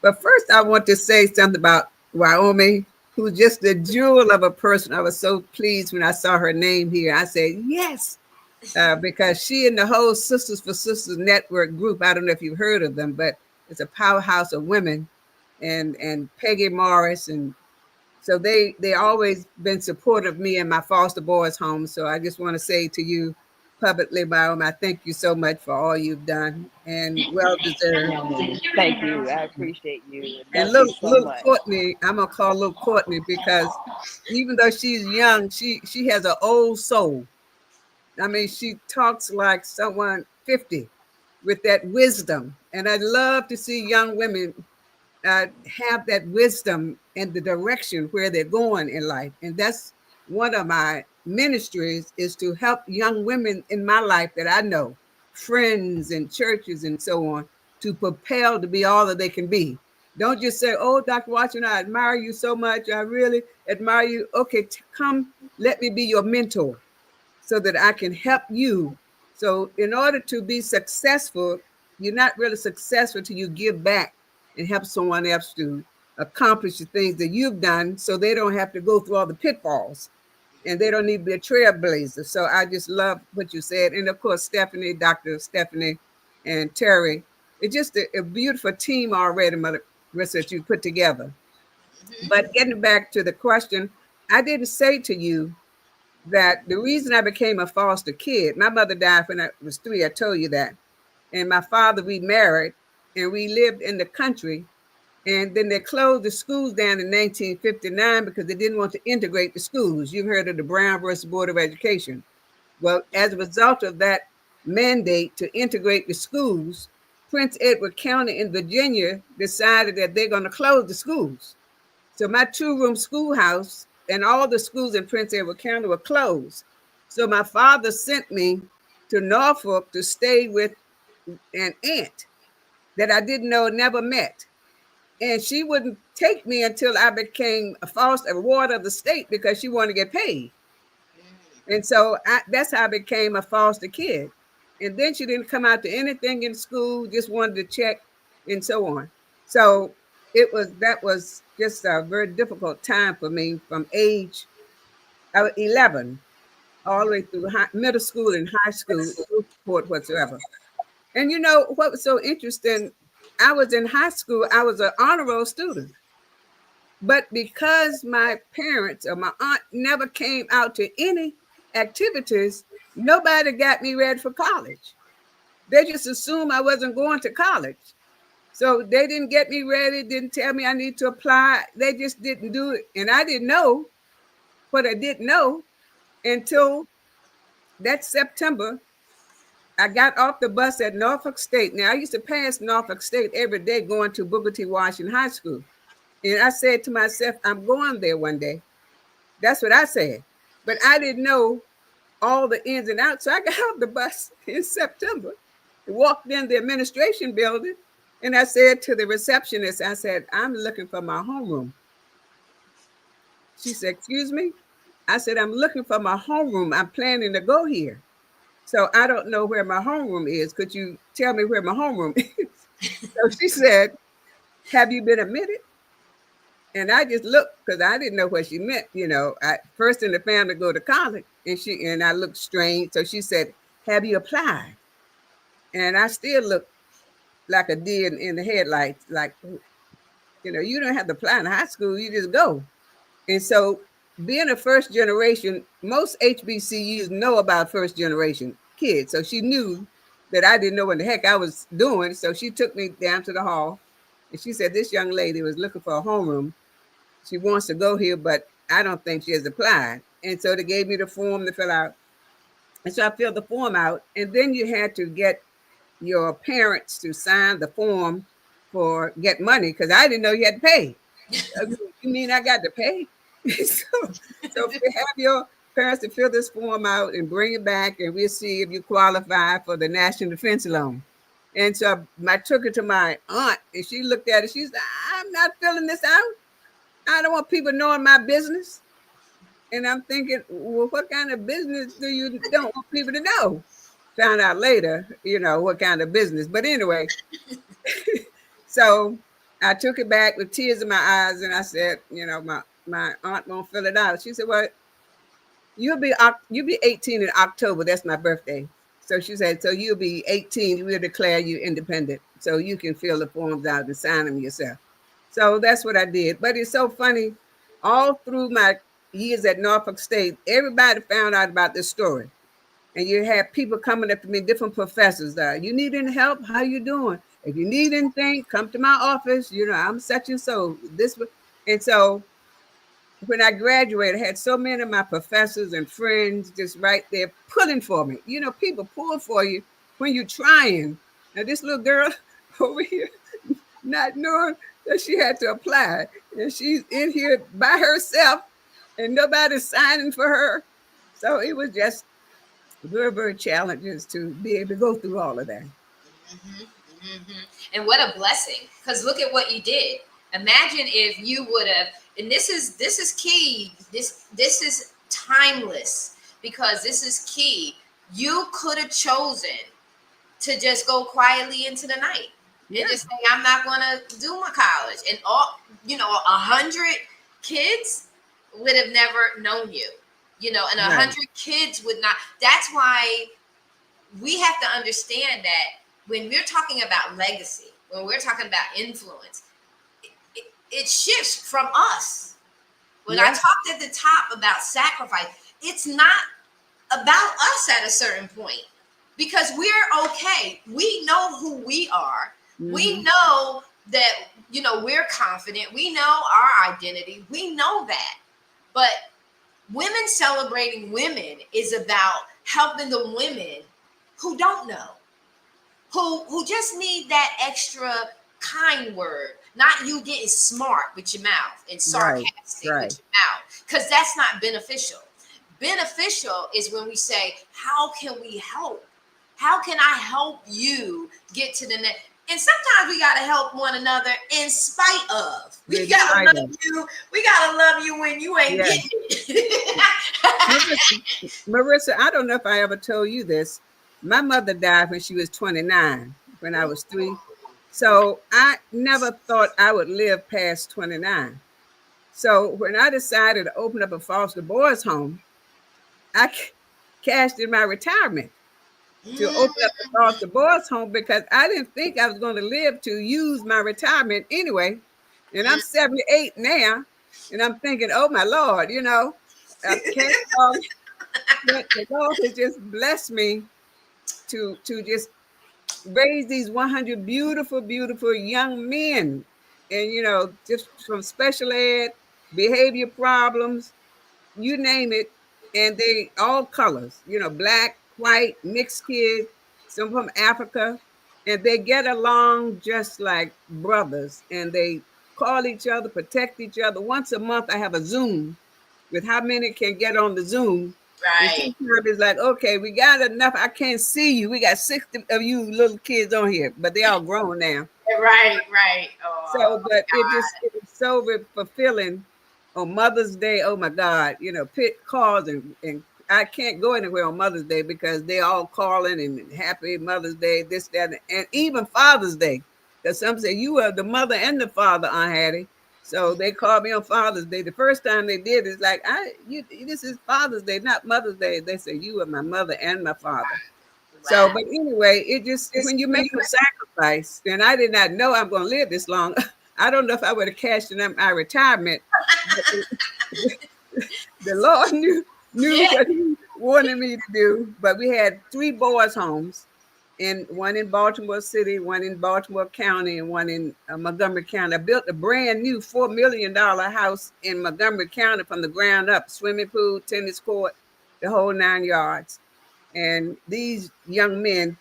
But first, I want to say something about Wyoming, who's just a jewel of a person. I was so pleased when I saw her name here. I said, yes, because she and the whole Sisters for Sisters network group, I don't know if you've heard of them, but it's a powerhouse of women, and Peggy Morris. And so they always been supportive of me and my foster boys home. So I just want to say to you publicly, Wyoming, I thank you so much for all you've done, and well deserved. Thank you. I appreciate you. And look, Courtney, I'm gonna call little Courtney because even though she's young, she has an old soul. I mean, she talks like someone 50 with that wisdom. And I'd love to see young women have that wisdom and the direction where they're going in life. And that's one of my ministries, is to help young women in my life that I know, friends and churches and so on, to propel to be all that they can be. Don't just say, oh, Dr. Washington, I admire you so much. I really admire you. Okay, come, let me be your mentor so that I can help you. So in order to be successful, you're not really successful till you give back and help someone else to accomplish the things that you've done, so they don't have to go through all the pitfalls, and they don't need to be a trailblazer. So I just love what you said. And of course, Stephanie, Dr. Stephanie and Terry, it's just a beautiful team already, Mother Rissa, that you put together. But getting back to the question, I didn't say to you that the reason I became a foster kid, my mother died when I was 3, I told you that. And my father remarried, and we lived in the country. And then they closed the schools down in 1959 because they didn't want to integrate the schools. You've heard of the Brown versus Board of Education. Well, as a result of that mandate to integrate the schools, Prince Edward County in Virginia decided that they're going to close the schools. So my 2-room schoolhouse and all the schools in Prince Edward County were closed. So my father sent me to Norfolk to stay with an aunt that I didn't know, never met. And she wouldn't take me until I became a ward of the state because she wanted to get paid. And so that's how I became a foster kid. And then she didn't come out to anything in school, just wanted to check and so on. So that was just a very difficult time for me from age 11 all the way through middle school and high school, no support whatsoever. And you know what was so interesting? I was in high school, I was an honor roll student. But because my parents or my aunt never came out to any activities, nobody got me ready for college. They just assumed I wasn't going to college. So they didn't get me ready, didn't tell me I need to apply. They just didn't do it. And I didn't know what I didn't know until that September. I got off the bus at Norfolk State. Now, I used to pass Norfolk State every day going to Booker T. Washington High School. And I said to myself, I'm going there one day. That's what I said. But I didn't know all the ins and outs. So I got off the bus in September, walked in the administration building, and I said to the receptionist, I said, I'm looking for my homeroom. She said, excuse me? I said, I'm looking for my homeroom. I'm planning to go here. So I don't know where my homeroom is. Could you tell me where my homeroom is? So she said, have you been admitted? And I just looked because I didn't know what she meant. You know, I first in the family to go to college, and I looked strange. So she said, have you applied? And I still looked like a deer in the headlights, like, you know, you don't have to apply in high school, you just go. And so being a first generation, most HBCUs know about first generation kids. So she knew that I didn't know what the heck I was doing. So she took me down to the hall and she said, this young lady was looking for a homeroom. She wants to go here, but I don't think she has applied. And so they gave me the form to fill out. And so I filled the form out. And then you had to get your parents to sign the form for get money because I didn't know you had to pay. You mean I got to pay? so you have your parents to fill this form out and bring it back, and we'll see if you qualify for the National Defense Loan. And so I took it to my aunt, and she looked at it. She said, I'm not filling this out. I don't want people knowing my business. And I'm thinking, well, what kind of business do you don't want people to know? Found out later, you know, what kind of business. But anyway, so I took it back with tears in my eyes, and I said, you know, my aunt won't fill it out. She said, well, you'll be 18 in October. That's my birthday. So she said, so you'll be 18. We'll declare you independent. So you can fill the forms out and sign them yourself. So that's what I did. But it's so funny. All through my years at Norfolk State, everybody found out about this story. And you have people coming up to me, different professors. You need any help? How you doing? If you need anything, come to my office. You know, I'm such and so. And so when I graduated, I had so many of my professors and friends just right there pulling for me. You know, people pull for you when you're trying. Now, this little girl over here, not knowing that she had to apply, and she's in here by herself, and nobody's signing for her. So it was just very, very challenges to be able to go through all of that. Mm-hmm, mm-hmm. And what a blessing, because look at what you did. Imagine if you would have, and this is key. This is timeless, because this is key. You could have chosen to just go quietly into the night. Yeah. and just say, I'm not going to do my college. And all, 100 kids would have never known you, and 100 kids would not. That's why we have to understand that when we're talking about legacy, when we're talking about influence, it shifts from us. When I talked at the top about sacrifice, it's not about us at a certain point, because we're okay. We know who we are. Mm-hmm. We know that, we're confident. We know our identity. We know that. But women celebrating women is about helping the women who don't know, who just need that extra kind word, not you getting smart with your mouth and sarcastic with your mouth, because that's not beneficial. Beneficial is when we say, how can we help? How can I help you get to the next? And sometimes we gotta help one another in spite of. We gotta love you. We gotta love you when you ain't getting it. Marissa, I don't know if I ever told you this. My mother died when she was 29, when I was 3. So I never thought I would live past 29. So when I decided to open up a foster boys home, I cashed in my retirement to open up a foster boys home, because I didn't think I was going to live to use my retirement anyway. And I'm 78 now, and I'm thinking, oh my Lord, I can't. But the Lord has just blessed me to just raise these 100 beautiful, beautiful young men, and just from special ed, behavior problems, you name it, and they all colors, black, white, mixed kids, some from Africa, and they get along just like brothers, and they call each other, protect each other. Once a month, I have a Zoom with how many can get on the Zoom. Right. And sometimes it's like, okay, we got enough. I can't see you. We got 60 of you little kids on here, but they all grown now. Right. Oh, so, but it is so fulfilling on Mother's Day. Oh my God, pit calls and I can't go anywhere on Mother's Day because they all calling and happy Mother's Day, this, that, and even Father's Day. Because some say you are the mother and the father, Aunt Hattie. So they called me on Father's Day. The first time they did, it's like, this is Father's Day, not Mother's Day. They say, you are my mother and my father. Wow. So, but anyway, it just, when you make a sacrifice, and I did not know I'm going to live this long. I don't know if I would have cashed in my retirement. The Lord knew what he wanted me to do. But we had 3 boys' homes. And one in Baltimore City, one in Baltimore County, and one in Montgomery County. I built a brand new $4 million house in Montgomery County from the ground up, swimming pool, tennis court, the whole 9 yards. And these young men,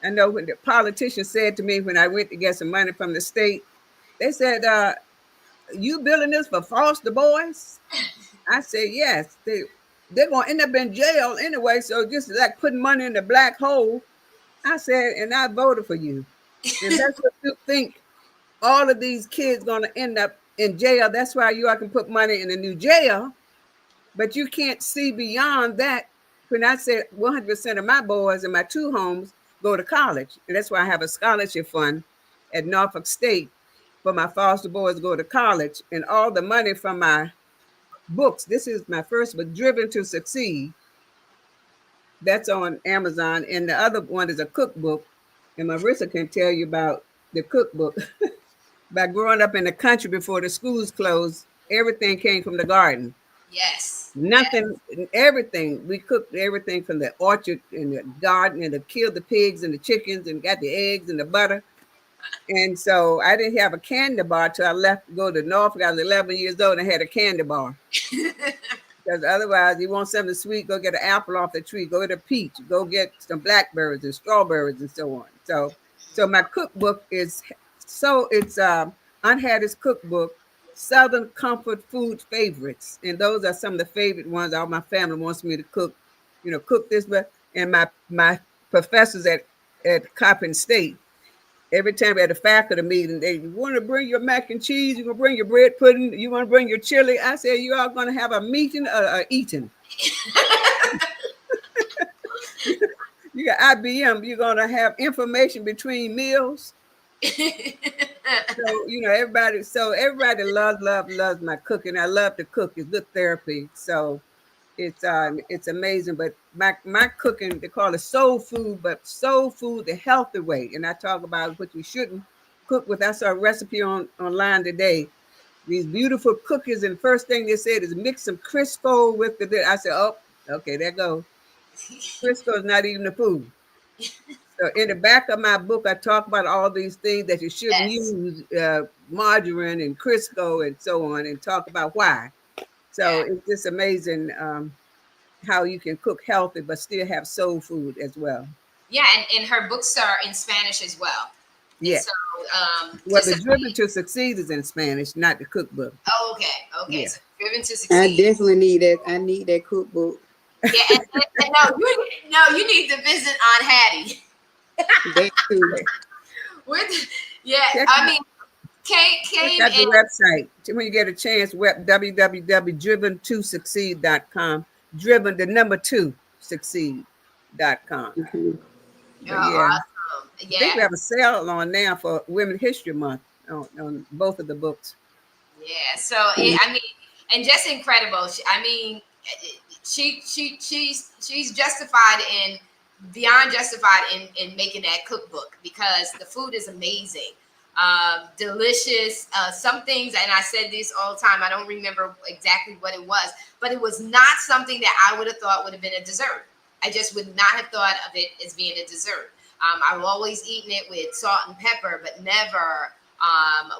I know when the politician said to me when I went to get some money from the state, they said, you building this for foster boys? I said, yes. They're going to end up in jail anyway, so just like putting money in the black hole. I said, and I voted for you. And that's what you think. All of these kids going to end up in jail. That's why you all can put money in a new jail. But you can't see beyond that. When I said 100% of my boys in my 2 homes go to college. And that's why I have a scholarship fund at Norfolk State for my foster boys to go to college. And all the money from my books, this is my first book, Driven to Succeed. That's on Amazon. And the other one is a cookbook. And Marissa can tell you about the cookbook. By growing up in the country before the schools closed, everything came from the garden. Yes. Nothing, everything. We cooked everything from the orchard and the garden, and killed the pigs and the chickens and got the eggs and the butter. And so I didn't have a candy bar till I left to go to Norfolk. I was 11 years old and I had a candy bar. Because otherwise, you want something sweet, go get an apple off the tree, go get a peach, go get some blackberries and strawberries and so on. So my cookbook is, it's Aunt Hattie's cookbook, Southern Comfort Food Favorites. And those are some of the favorite ones. All my family wants me to cook, cook this. And my professors at Coppin State, every time we had a faculty meeting, they want to bring your mac and cheese, you're going to bring your bread pudding, you want to bring your chili. I said, you all going to have a meeting or eating. You got IBM, you're going to have information between meals. So everybody loves my cooking. I love to cook. It's good therapy. So it's amazing. But my cooking, they call it soul food, but soul food the healthy way. And I talk about what you shouldn't cook with. I saw a recipe online today. These beautiful cookies, and first thing they said is mix some Crisco with the. I said, oh, okay, there goes. Crisco is not even the food. So in the back of my book, I talk about all these things that you shouldn't Yes. use, margarine and Crisco and so on, and talk about why. So Yeah. it's just amazing how you can cook healthy but still have soul food as well. Yeah, and her books are in Spanish as well. And Yeah. so Well, the Driven to Succeed is in Spanish, not the cookbook. oh, okay, okay. Yeah. So Driven to I Succeed. definitely need that. I need that cookbook. Yeah, and no, you need to visit Aunt Hattie. That too. With yeah, Check I out, mean, Kate check came out the and website when you get a chance. www.driven2succeed.com. Driven the number 2 succeed.com. Okay. But yeah, awesome. I Yeah, think we have a sale on now for Women's History Month on both of the books. yeah. So I mean, and just incredible. I mean, she's justified in beyond justified in making that cookbook because the food is amazing, delicious. Some things, and I said this all the time. I don't remember exactly what it was, but it was not something that I would have thought would have been a dessert. I just would not have thought of it as being a dessert. I've always eaten it with salt and pepper, but never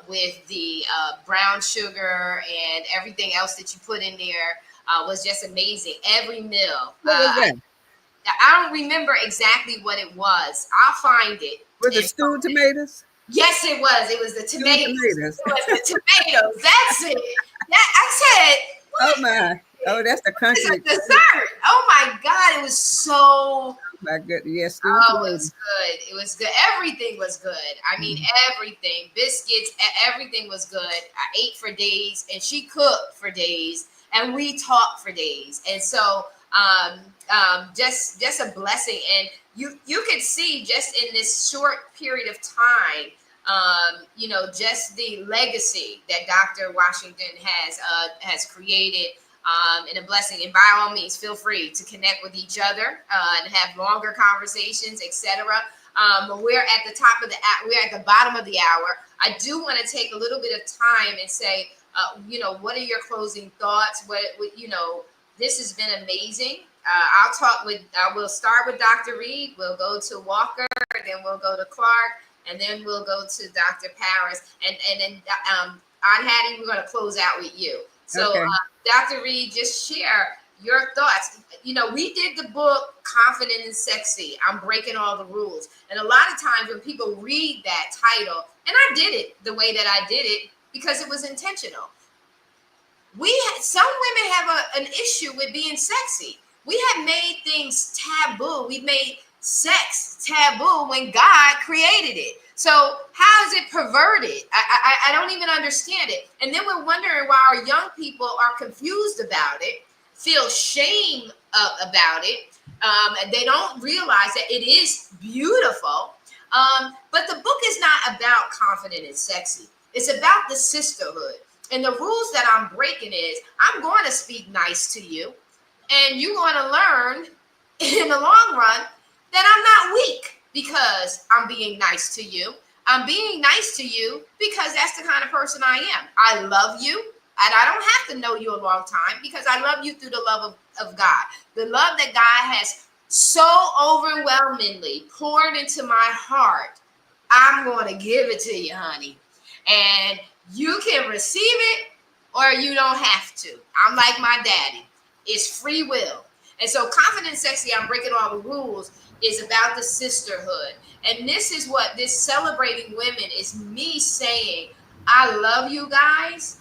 with the brown sugar and everything else that you put in there was just amazing. Every meal. What was that? I don't remember exactly what it was. I'll find it. Was it And stewed tomatoes? yes, it was. It was the Stewed tomatoes. tomatoes. It was the tomatoes. That's it. That I said. Oh What? my! Oh, that's the It's a country. dessert. Oh my God! It was so. My goodness, yes, stewed Oh, it was tomatoes. good. It was good. Everything was good. I mean, everything. Biscuits, everything was good. I ate for days, and she cooked for days, and we talked for days. And so, just a blessing. And you could see just in this short period of time, just the legacy that Dr. Washington has created and a blessing. And by all means, feel free to connect with each other and have longer conversations, etc. We're at the top of we're at the bottom of the hour. I do want to take a little bit of time and say, what are your closing thoughts? This has been amazing. We'll start with Dr. Reed. We'll go to Walker, then we'll go to Clark, and then we'll go to Dr. Paris, and then Aunt Hattie, we're going to close out with you. So, Okay. Dr. Reed, just share your thoughts. We did the book Confident and Sexy. I'm breaking all the rules. And a lot of times when people read that title, and I did it the way that I did it because it was intentional. Some women have an issue with being sexy. We have made things taboo. We made sex taboo when God created it. So how is it perverted? I don't even understand it. And then we're wondering why our young people are confused about it, feel shame about it. They don't realize that it is beautiful. But the book is not about confident and sexy. It's about the sisterhood. And the rules that I'm breaking is I'm going to speak nice to you. And you're going to learn in the long run that I'm not weak because I'm being nice to you. I'm being nice to you because that's the kind of person I am. I love you, and I don't have to know you a long time because I love you through the love of God. The love that God has so overwhelmingly poured into my heart, I'm going to give it to you, honey. And you can receive it or you don't have to. I'm like my daddy. It's free will. And so Confident Sexy, I'm breaking all the rules, is about the sisterhood. And this is what this celebrating women is me saying, I love you guys.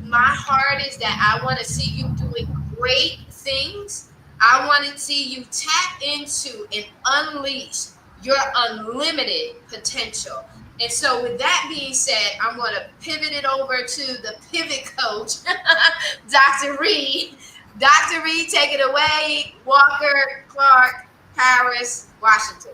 My heart is that I want to see you doing great things. I want to see you tap into and unleash your unlimited potential. And so with that being said, I'm going to pivot it over to the pivot coach, Dr. Reed. Dr. Reed, take it away. Walker, Clark, Paris, Washington.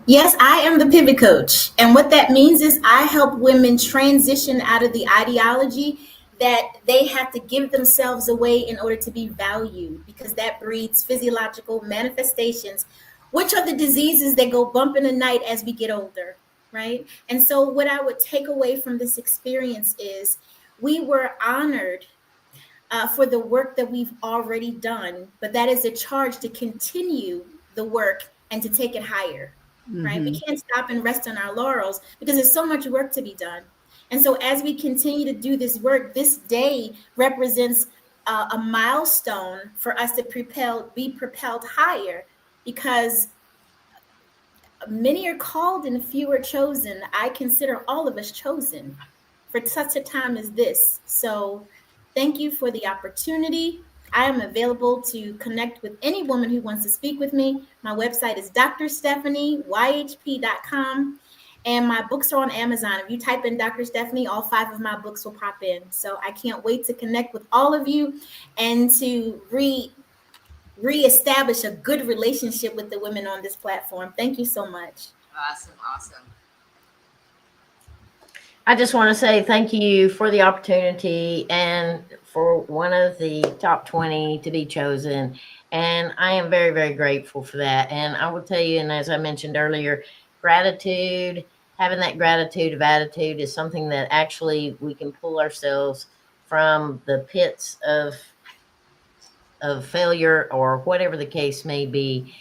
Yes, I am the pivot coach. And what that means is I help women transition out of the ideology that they have to give themselves away in order to be valued, because that breeds physiological manifestations, which are the diseases that go bump in the night as we get older, right? And so, what I would take away from this experience is we were honored for the work that we've already done, but that is a charge to continue the work and to take it higher, right? We can't stop and rest on our laurels because there's so much work to be done. And so, as we continue to do this work, this day represents a milestone for us to be propelled higher, because many are called and few are chosen. I consider all of us chosen for such a time as this. So thank you for the opportunity. I am available to connect with any woman who wants to speak with me. My website is drstephanieyhp.com. And my books are on Amazon. If you type in Dr. Stephanie, all 5 of my books will pop in. So I can't wait to connect with all of you and to reestablish a good relationship with the women on this platform. Thank you so much. Awesome. I just want to say thank you for the opportunity and for one of the top 20 to be chosen. And I am very, very grateful for that. And I will tell you, and as I mentioned earlier, gratitude, having that gratitude of attitude is something that actually we can pull ourselves from the pits of failure or whatever the case may be.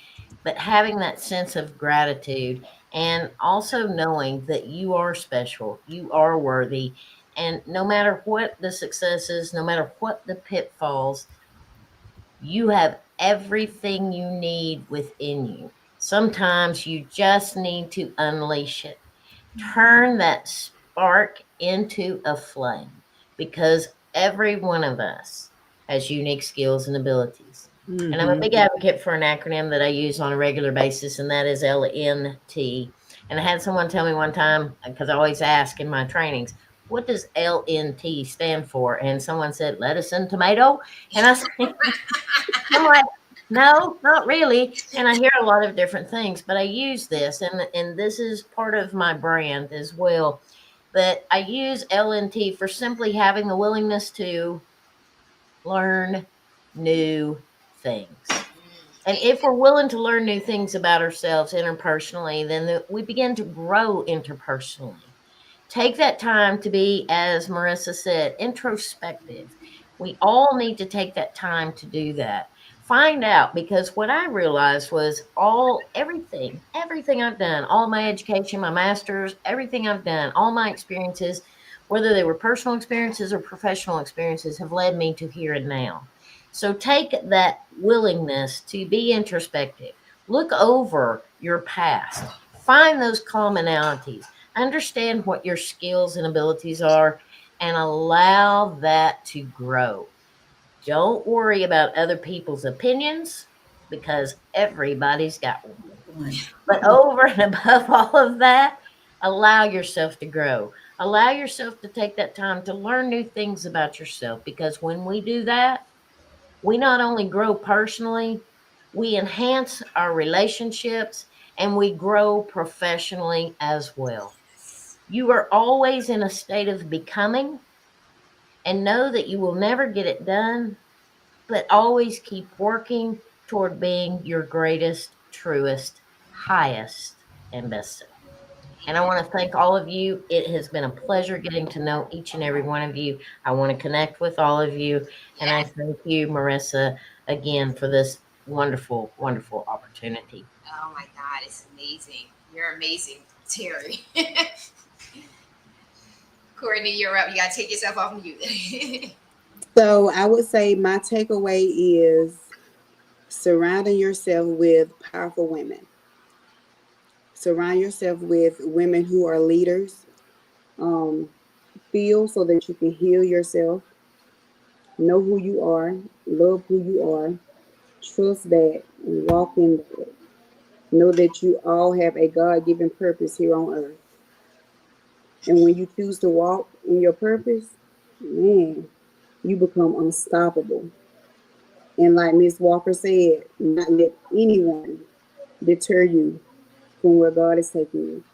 But having that sense of gratitude and also knowing that you are special, you are worthy, and no matter what the successes, no matter what the pitfalls, you have everything you need within you. Sometimes you just need to unleash it. Turn that spark into a flame, because every one of us has unique skills and abilities. And I'm a big advocate for an acronym that I use on a regular basis, and that is LNT. And I had someone tell me one time, because I always ask in my trainings, what does LNT stand for? And someone said, lettuce and tomato. And I said, I'm like, no, not really. And I hear a lot of different things, but I use this, and this is part of my brand as well. But I use LNT for simply having the willingness to learn new things. And if we're willing to learn new things about ourselves interpersonally, then we begin to grow interpersonally. Take that time to be, as Marissa said, introspective. We all need to take that time to do that. Find out, because what I realized was everything I've done, all my education, my master's, everything I've done, all my experiences, whether they were personal experiences or professional experiences, have led me to here and now. So take that willingness to be introspective. Look over your past. Find those commonalities. Understand what your skills and abilities are, and allow that to grow. Don't worry about other people's opinions, because everybody's got one. But over and above all of that, allow yourself to grow. Allow yourself to take that time to learn new things about yourself, because when we do that, we not only grow personally, we enhance our relationships, and we grow professionally as well. You are always in a state of becoming, and know that you will never get it done, but always keep working toward being your greatest, truest, highest, and best self. And I want to thank all of you. It has been a pleasure getting to know each and every one of you. I want to connect with all of you. And I thank you, Marissa, again for this wonderful, wonderful opportunity. Oh my God, it's amazing. You're amazing, Terry. Courtney, you're up. You got to take yourself off mute. So I would say my takeaway is surrounding yourself with powerful women. Surround yourself with women who are leaders. Feel so that you can heal yourself. Know who you are. Love who you are. Trust that and walk in that. Know that you all have a God-given purpose here on earth. And when you choose to walk in your purpose, man, you become unstoppable. And like Miss Walker said, not let anyone deter you from where God is taking you,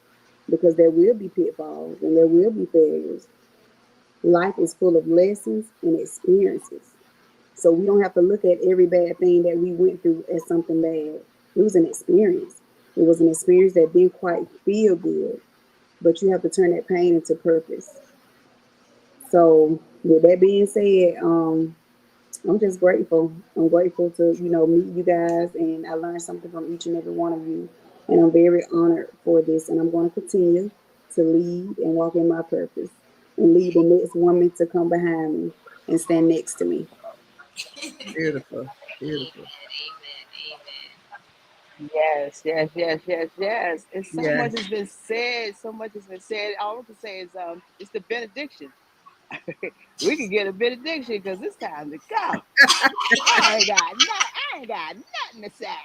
because there will be pitfalls and there will be failures. Life is full of lessons and experiences. So we don't have to look at every bad thing that we went through as something bad. It was an experience. It was an experience that didn't quite feel good, but you have to turn that pain into purpose. So with that being said, I'm just grateful. I'm grateful to, meet you guys, and I learned something from each and every one of you. And I'm very honored for this. And I'm going to continue to lead and walk in my purpose and lead the next woman to come behind me and stand next to me. Beautiful. Beautiful. Amen. Yes, yes, yes, yes, yes. And so Yes. much has been said. So much has been said. All I can say is, it's the benediction. We can get a benediction because it's time to go. I ain't got nothing to say.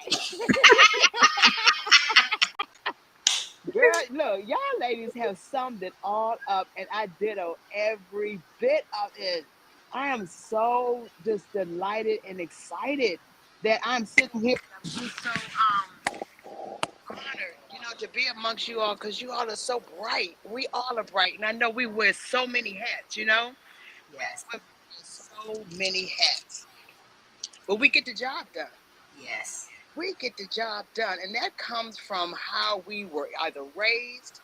Girl, look, y'all ladies have summed it all up, and I ditto every bit of it. I am so just delighted and excited that I'm sitting here. I'm just so honored, to be amongst you all, because you all are so bright. We all are bright, and I know we wear so many hats. Yes. We wear so many hats, but we get the job done. Yes. We get the job done, and that comes from how we were either raised,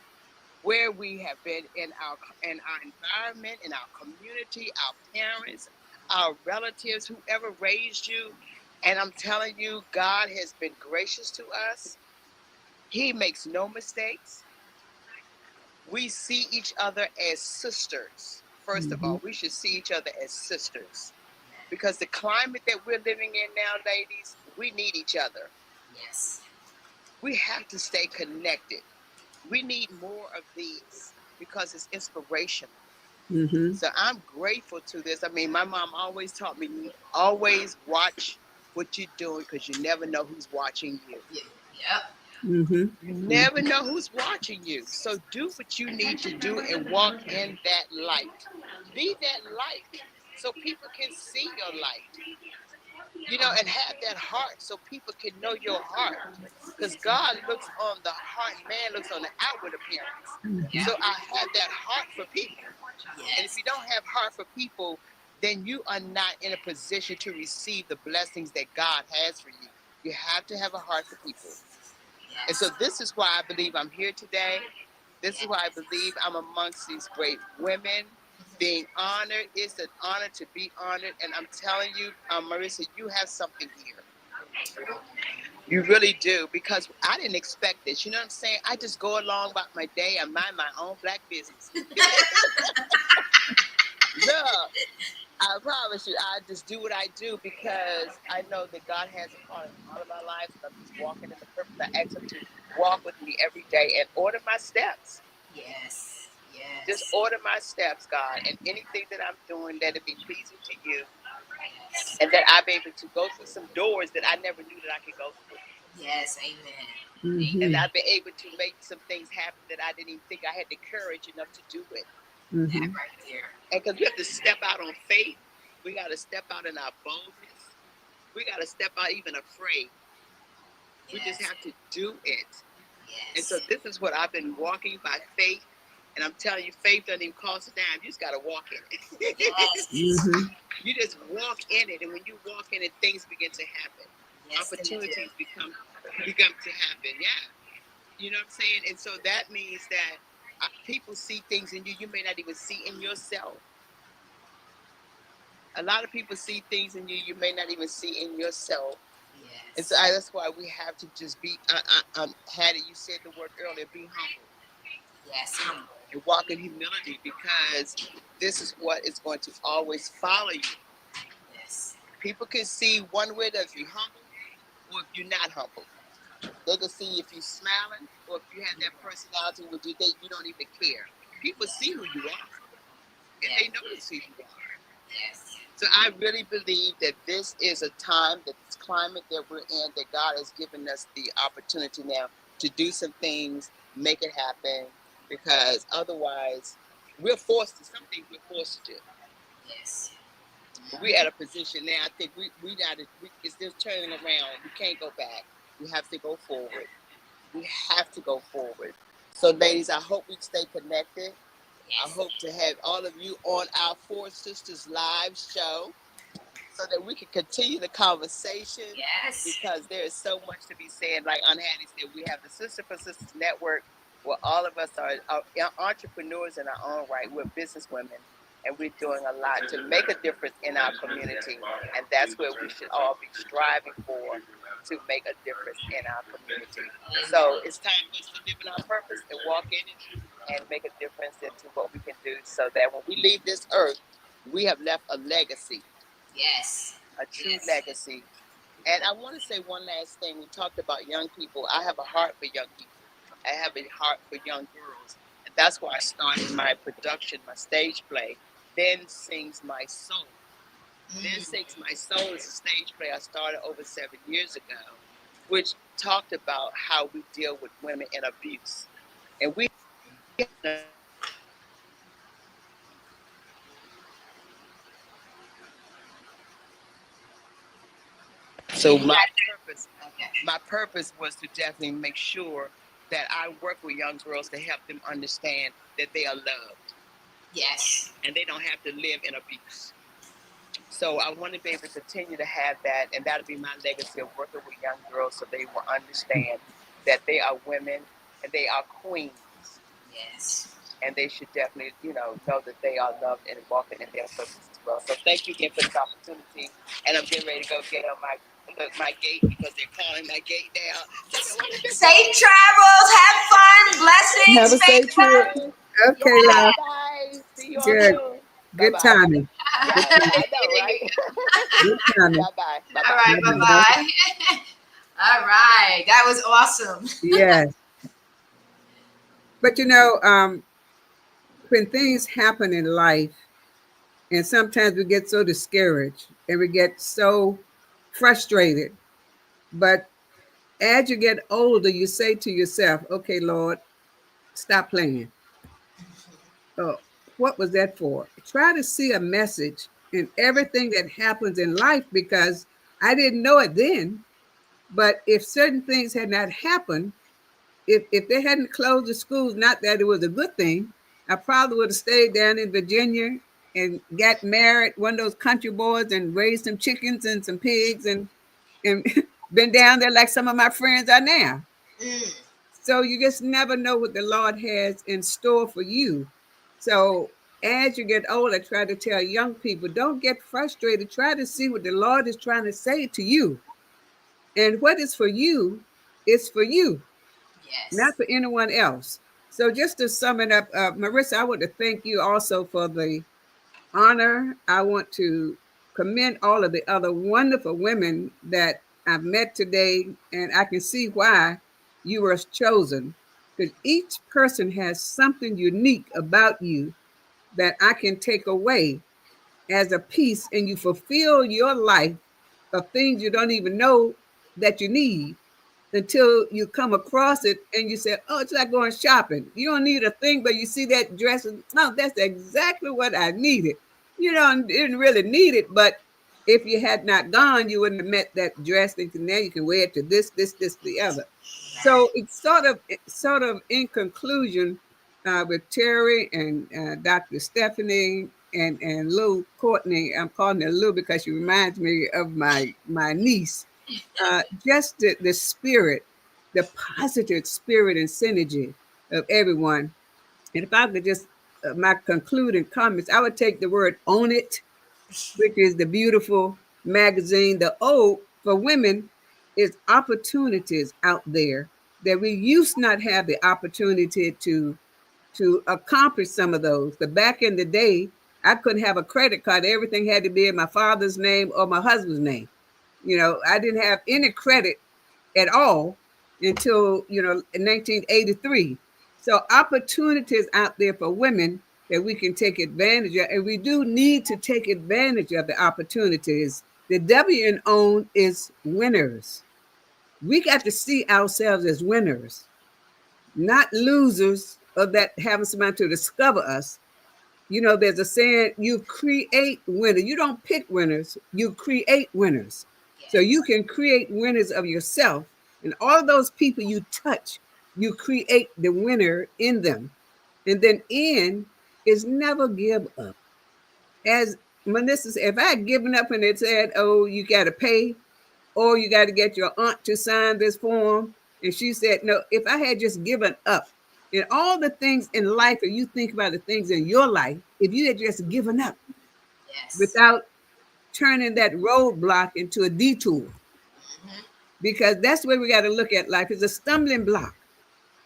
where we have been in our environment, in our community, our parents, our relatives, whoever raised you. And I'm telling you, God has been gracious to us. He makes no mistakes. We see each other as sisters. First of all, we should see each other as sisters, because the climate that we're living in now, ladies, we need each other. Yes. We have to stay connected. We need more of these because it's inspirational. Mm-hmm. So I'm grateful to this. I mean, my mom always taught me, always watch what you're doing, because you never know who's watching you. Yep. Mm-hmm. You never know who's watching you. So do what you need to do and walk in that light. Be that light so people can see your light. And have that heart so people can know your heart. Because God looks on the heart, man looks on the outward appearance. Yep. So I have that heart for people. And if Yes. you don't have heart for people, then you are not in a position to receive the blessings that God has for you. You have to have a heart for people. And so this is why I believe I'm here today. This is why I believe I'm amongst these great women. Being honored, it's an honor to be honored. And I'm telling you, Marissa, you have something here. You really do, because I didn't expect this. You know what I'm saying? I just go along about my day and mind my own black business. Look, I promise you, I just do what I do because I know that God has a part in all of our lives, and I'm just walking in the purpose. I ask Him to walk with me every day and order my steps. Yes. Yes. Just order my steps, God, and anything that I'm doing, let it be pleasing to you, Yes. and that I'm able to go through some doors that I never knew that I could go through. Yes. Amen. Mm-hmm. And I've been able to make some things happen that I didn't even think I had the courage enough to do it. Mm-hmm. That right there. And because we have to step out on faith, we got to step out in our boldness. We got to step out even afraid. Yes. We just have to do it. Yes. And so this is what I've been walking by faith. And I'm telling you, faith doesn't even cost a dime. You just got to walk in it. Yes. Mm-hmm. You just walk in it. And when you walk in it, things begin to happen. Yes, Opportunities become to happen. Yeah. You know what I'm saying? And so that means that people see things in you you may not even see in yourself. A lot of people see things in you you may not even see in yourself. Yes. And so that's why we have to just be, Hattie, you said the word earlier, be humble. Yes. Humble. And walk in humility, because this is what is going to always follow you. Yes. People can see one way that if you're humble or if you're not humble. They can see if you're smiling or if you have that personality where you don't even care. People see who you are, and they notice who you are. Yes. So I really believe that this is a time, that this climate that we're in, that God has given us the opportunity now to do some things, make it happen, because otherwise we're forced to, some things we're forced to do. Yes. We're at a position now, I think it's still turning around. We can't go back. We have to go forward. We have to go forward. So, ladies, I hope we stay connected. I Yes. hope to have all of you on our Four Sisters live show so that we can continue the conversation Yes. because there is so much to be said. Like Aunt Hattie said, we have the Sister for Sisters Network where all of us are entrepreneurs in our own right. We're business women and we're doing a lot to make a difference in our community. And that's where we should all be striving for to make a difference in our community. So it's time for us to live in our purpose and walk in it and make a difference into what we can do so that when we leave this earth, we have left a legacy. Yes. A true Yes. legacy. And I want to say one last thing. We talked about young people. I have a heart for young people. I have a heart for young girls. And that's why I started my production, my stage play, Then Sings My Soul. Then Sings My Soul is a stage play I started over 7 years ago, which talked about how we deal with women in abuse. And we so my purpose was to definitely make sure that I work with young girls to help them understand that they are loved. Yes. And they don't have to live in abuse. So I want to be able to continue to have that, and that'll be my legacy of working with young girls so they will understand that they are women and they are queens. Yes. And they should definitely, know that they are loved and walking in their purpose as well. So thank you again for this opportunity. And I'm getting ready to go get on my gate because they're calling my gate down. Safe travels. Have fun. Blessings. Have a safe trip. Okay, love. Bye. See you all Good. soon. Good Bye-bye. timing. Yeah, I know, right? Good timing. Bye-bye. All right. Bye bye. All right. That was awesome. Yes. But when things happen in life, and sometimes we get so discouraged and we get so frustrated. But as you get older, you say to yourself, okay, Lord, stop playing. Oh, what was that for? Try to see a message in everything that happens in life because I didn't know it then. But if certain things had not happened, if they hadn't closed the schools, not that it was a good thing, I probably would have stayed down in Virginia and got married, one of those country boys, and raised some chickens and some pigs and been down there like some of my friends are now. So you just never know what the Lord has in store for you. So as you get older, I try to tell young people, don't get frustrated. Try to see what the Lord is trying to say to you. And what is for you is for you, not Yes. for anyone else. So just to sum it up, Marissa, I want to thank you also for the honor. I want to commend all of the other wonderful women that I've met today, and I can see why you were chosen because each person has something unique about you that I can take away as a piece, and you fulfill your life of things you don't even know that you need until you come across it and you say, oh, it's like going shopping. You don't need a thing, but you see that dress and no, that's exactly what I needed. You didn't really need it, but if you had not gone, you wouldn't have met that dress. And now you can wear it to this, the other. So it's sort of in conclusion, with Terry and Dr. Stephanie and Lou Courtney. I'm calling her Lou because she reminds me of my niece. Just the spirit, the positive spirit and synergy of everyone. And if I could just my concluding comments, I would take the word "own it," which is the beautiful magazine. The O for women is opportunities out there that we used not have the opportunity to accomplish some of those. The back in the day, I couldn't have a credit card. Everything had to be in my father's name or my husband's name. I didn't have any credit at all until, in 1983. So opportunities out there for women that we can take advantage of, and we do need to take advantage of the opportunities. The W in own is winners. We got to see ourselves as winners, not losers, or that having somebody to discover us. There's a saying, you create winners. You don't pick winners, you create winners. So Yes. you can create winners of yourself And all of those people you touch, you create the winner in them. And then N is never give up. As Melissa said, if I had given up and it said, oh, you got to pay, or you got to get your aunt to sign this form, and she said, no, if I had just given up, and all the things in life, if you think about the things in your life, if you had just given up Yes. without turning that roadblock into a detour, because that's where we got to look at life. It's a stumbling block.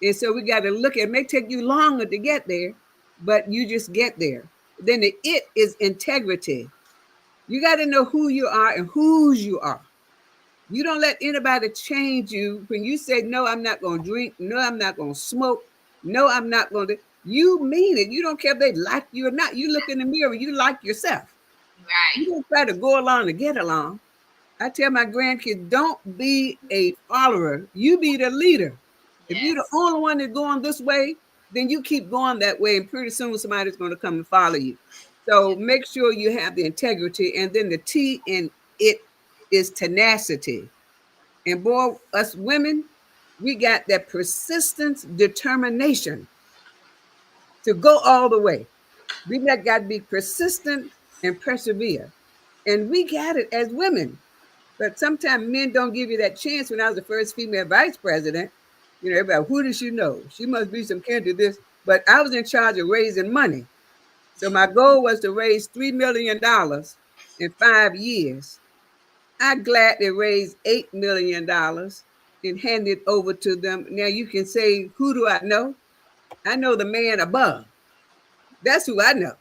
And so we got to look at it. It may take you longer to get there, but you just get there. Then the it is integrity. You got to know who you are and whose you are. You don't let anybody change you. When you say, no, I'm not going to drink. No, I'm not going to smoke. No, I'm not going to. You mean it. You don't care if they like you or not. You look in the mirror, you like yourself. Right. You don't try to go along to get along. I tell my grandkids, don't be a follower. You be the leader. If you're the Yes. only one that's going this way, then you keep going that way, and pretty soon somebody's going to come and follow you. So make sure you have the integrity. And then the T in it is tenacity. And boy, us women, we got that persistence, determination to go all the way. We got to be persistent and persevere. And we got it as women. But sometimes men don't give you that chance. When I was the first female vice president, everybody, who does she know? She must be some kin to this. But I was in charge of raising money. So my goal was to raise $3 million in 5 years. I gladly raised $8 million and handed it over to them. Now you can say, who do I know? I know the man above. That's who I know.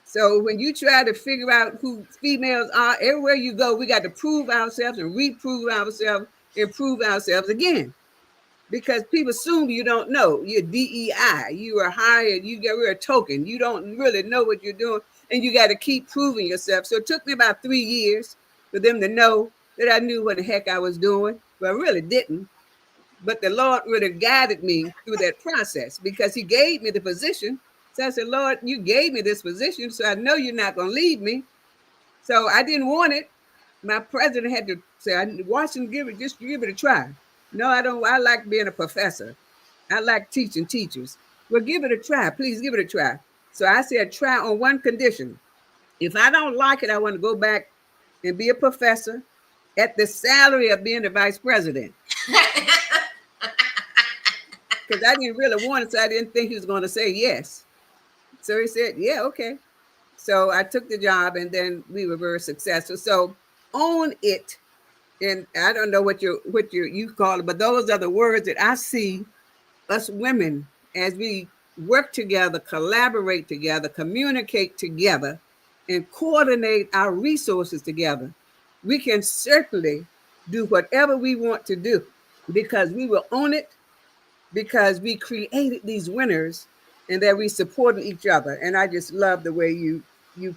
So when you try to figure out who females are, everywhere you go, we got to prove ourselves and reprove ourselves and prove ourselves again. Because people assume you don't know. You're DEI. You are hired. You get a token. You don't really know what you're doing. And you got to keep proving yourself. So it took me about 3 years for them to know that I knew what the heck I was doing. But I really didn't. But the Lord really guided me through that process because he gave me the position. So I said, Lord, you gave me this position, so I know you're not going to leave me. So I didn't want it. My president had to say, Washington, just give it a try. No, I don't. I like being a professor. I like teaching teachers. Well, give it a try. Please give it a try. So I said, try on one condition. If I don't like it, I want to go back and be a professor at the salary of being the vice president. Because I didn't really want it, so I didn't think he was going to say yes. So he said, yeah, okay. So I took the job, and then we were very successful. So own it. And I don't know what you call it, but those are the words that I see us women as we work together, collaborate together, communicate together, and coordinate our resources together. We can certainly do whatever we want to do because we will own it, because we created these winners and that we supported each other. And I just love the way you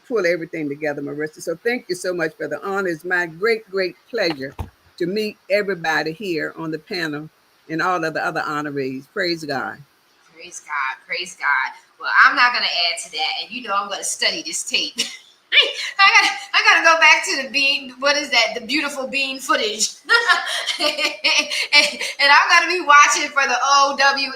pull everything together, Marissa. So thank you so much for the honor. It's my great, great pleasure to meet everybody here on the panel and all of the other honorees. Praise God. Praise God. Praise God. Well, I'm not going to add to that. And I'm going to study this tape. I gotta go back to the bean. What is that? The beautiful bean footage. and I'm gonna be watching for the OWNIT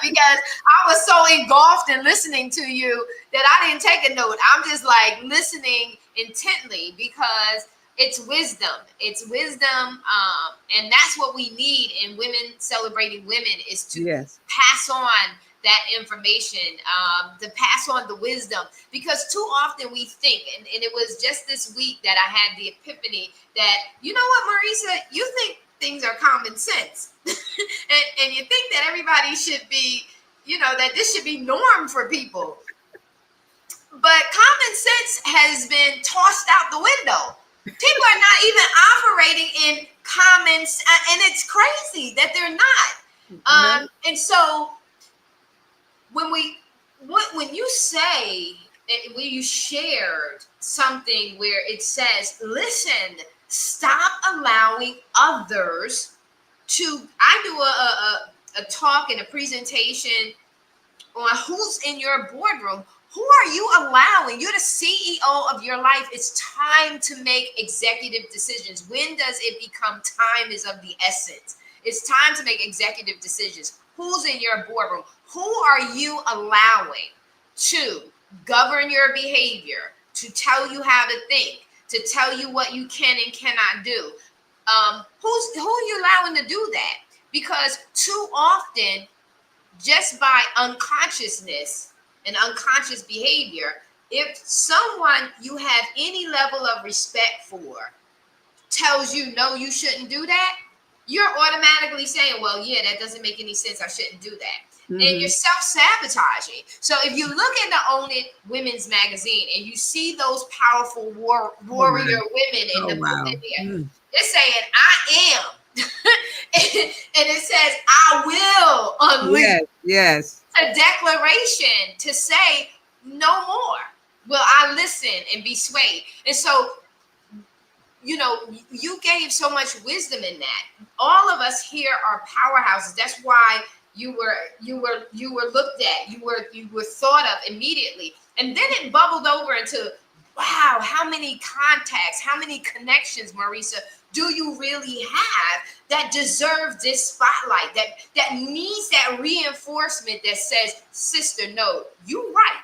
because I was so engulfed in listening to you that I didn't take a note. I'm just like listening intently because it's wisdom. It's wisdom, and that's what we need in Women Celebrating Women is to pass on that information, to pass on the wisdom, because too often we think, and it was just this week that I had the epiphany that, you know what, Marisa, you think things are common sense, and you think that everybody should be, that this should be norm for people, but common sense has been tossed out the window. People are not even operating in common, and it's crazy that they're not. And so when you say, when you shared something where it says, listen, stop allowing others to, I do a talk and a presentation on who's in your boardroom. Who are you allowing? You're the CEO of your life. It's time to make executive decisions. When does it become time is of the essence? It's time to make executive decisions. Who's in your boardroom? Who are you allowing to govern your behavior, to tell you how to think, to tell you what you can and cannot do? Who are you allowing to do that? Because too often, just by unconsciousness and unconscious behavior, if someone you have any level of respect for tells you no, you shouldn't do that, you're automatically saying, well, yeah, that doesn't make any sense. I shouldn't do that. And you're self-sabotaging. So if you look at the Own It Women's magazine and you see those powerful warrior women in the book, they're saying, I am. And it says, I will unleash. Yes. A declaration to say no more. Will I listen and be swayed? And so, you know, you gave so much wisdom in that. All of us here are powerhouses. That's why you were looked at. You were thought of immediately. And then it bubbled over into, wow, how many contacts, how many connections, Marisa, do you really have that deserve this spotlight, that needs that reinforcement that says, sister, no, you're right.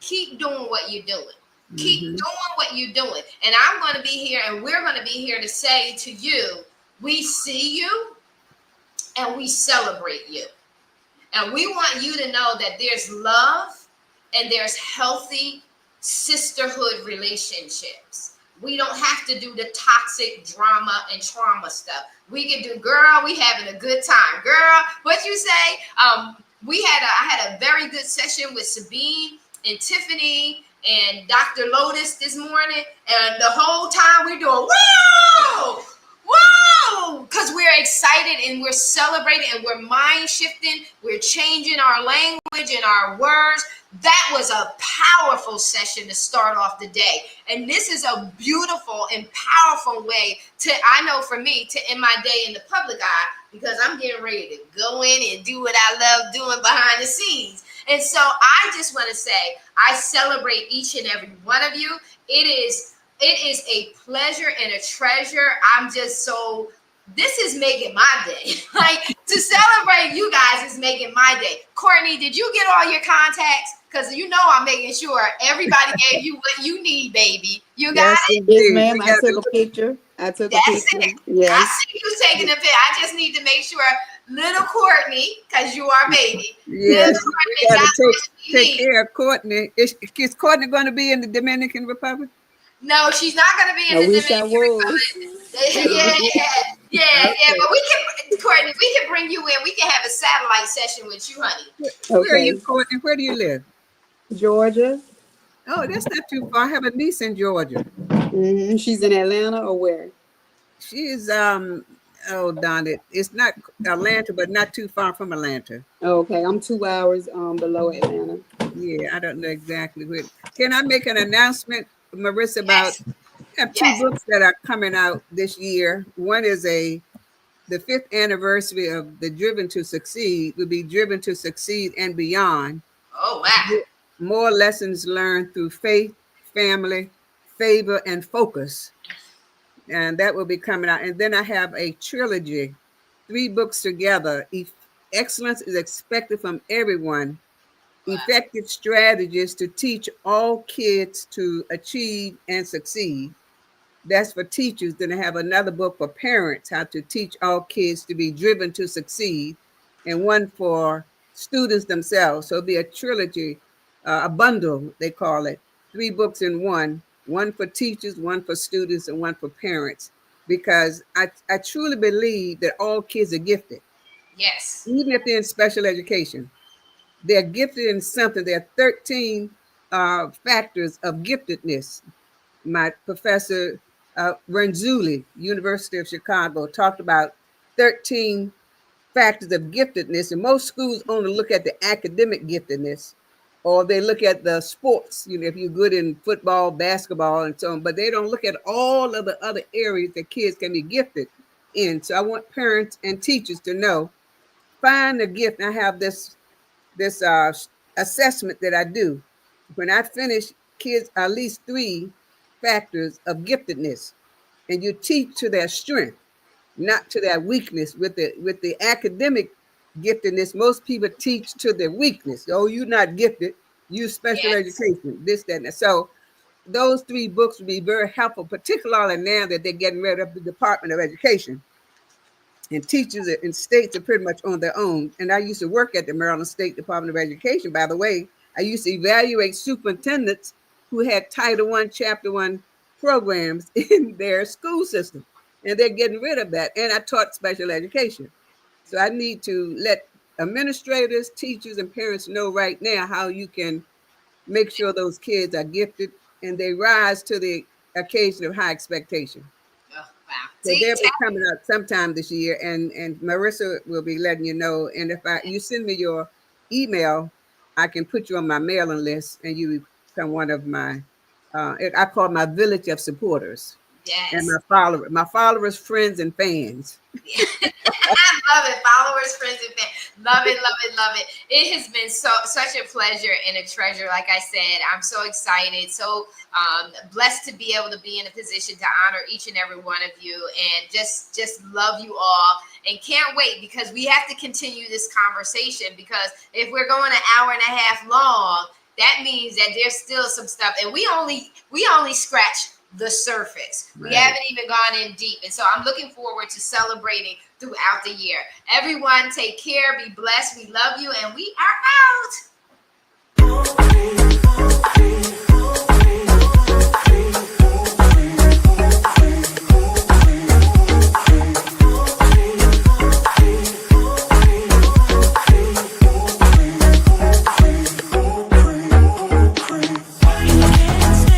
Keep doing what you're doing. Keep doing what you're doing. And I'm going to be here, and we're going to be here to say to you, we see you and we celebrate you. And we want you to know that there's love and there's healthy sisterhood relationships. We don't have to do the toxic drama and trauma stuff. We can do, girl, we having a good time. Girl, what you say? I had a very good session with Sabine and Tiffany and Dr. Lotus this morning. And the whole time we're doing, whoa, whoa, because we're excited and we're celebrating and we're mind shifting. We're changing our language and our words. That was a powerful session to start off the day. And this is a beautiful and powerful way to, I know for me, to end my day in the public eye, because I'm getting ready to go in and do what I love doing behind the scenes. And so I just want to say, I celebrate each and every one of you. It is a pleasure and a treasure. I'm just so, this is making my day. Like, to celebrate you guys is making my day. Courtney, did you get all your contacts? Because you know I'm making sure everybody gave you what you need, baby. You got it? Yes, ma'am. I took a picture. That's it. Yes. I see you taking a picture. I just need to make sure little Courtney, because you are baby. Yes, we got to take care of Courtney. Is Courtney going to be in the Dominican Republic? No, she's not going to be in the Dominican Republic. Yeah. But we can, Courtney, we can bring you in. We can have a satellite session with you, honey. Where are you, Courtney? Where do you live? Georgia. Oh, that's not too far. I have a niece in Georgia. She's in Atlanta or where? She is, oh, darn it. It's not Atlanta, but not too far from Atlanta. Okay, I'm 2 hours below Atlanta. Yeah, I don't know exactly where. Can I make an announcement, Marissa, about I have two books that are coming out this year. One is the 5th anniversary of the Driven to Succeed, will be Driven to Succeed and Beyond. Oh, wow. More lessons learned through faith, family, favor, and focus. And that will be coming out. And then I have a trilogy, 3 books together. Excellence is expected from everyone. Wow. Effective strategies to teach all kids to achieve and succeed. That's for teachers. Then I have another book for parents, how to teach all kids to be driven to succeed, and one for students themselves. So it'll be a trilogy, a bundle, they call it. 3 books in one for teachers, one for students, and one for parents. Because I truly believe that all kids are gifted. Yes. Even if they're in special education. They're gifted in something. There are 13 factors of giftedness. My professor, Renzulli, University of Chicago, talked about 13 factors of giftedness. And most schools only look at the academic giftedness, or they look at the sports, if you're good in football, basketball, and so on, but they don't look at all of the other areas that kids can be gifted in. So I want parents and teachers to know, find the gift. I have this assessment that I do. when I finish, kids at least 3 factors of giftedness, and you teach to their strength, not to their weakness. With the academic giftedness, most people teach to their weakness. Oh, you're not gifted. You special education, this, that, and that. So those 3 books would be very helpful, particularly now that they're getting rid of the Department of Education. And teachers in states are pretty much on their own. And I used to work at the Maryland State Department of Education, by the way. I used to evaluate superintendents who had Title I, Chapter I programs in their school system. And they're getting rid of that. And I taught special education. So I need to let administrators, teachers, and parents know right now how you can make sure those kids are gifted and they rise to the occasion of high expectation. Oh, wow. So they'll be coming out sometime this year, and Marissa will be letting you know. And if you send me your email, I can put you on my mailing list, and you become one of my. I call my village of supporters. Yes. And my followers, friends, and fans. I love it. Followers, friends, and fans. Love it, love it, love it. It has been such a pleasure and a treasure. Like I said, I'm so excited, so blessed to be able to be in a position to honor each and every one of you, and just love you all, and can't wait, because we have to continue this conversation, because if we're going an hour and a half long, that means that there's still some stuff, and we only scratch the surface. Right. We haven't even gone in deep. And so I'm looking forward to celebrating throughout the year. Everyone, take care, be blessed. We love you, and we are out.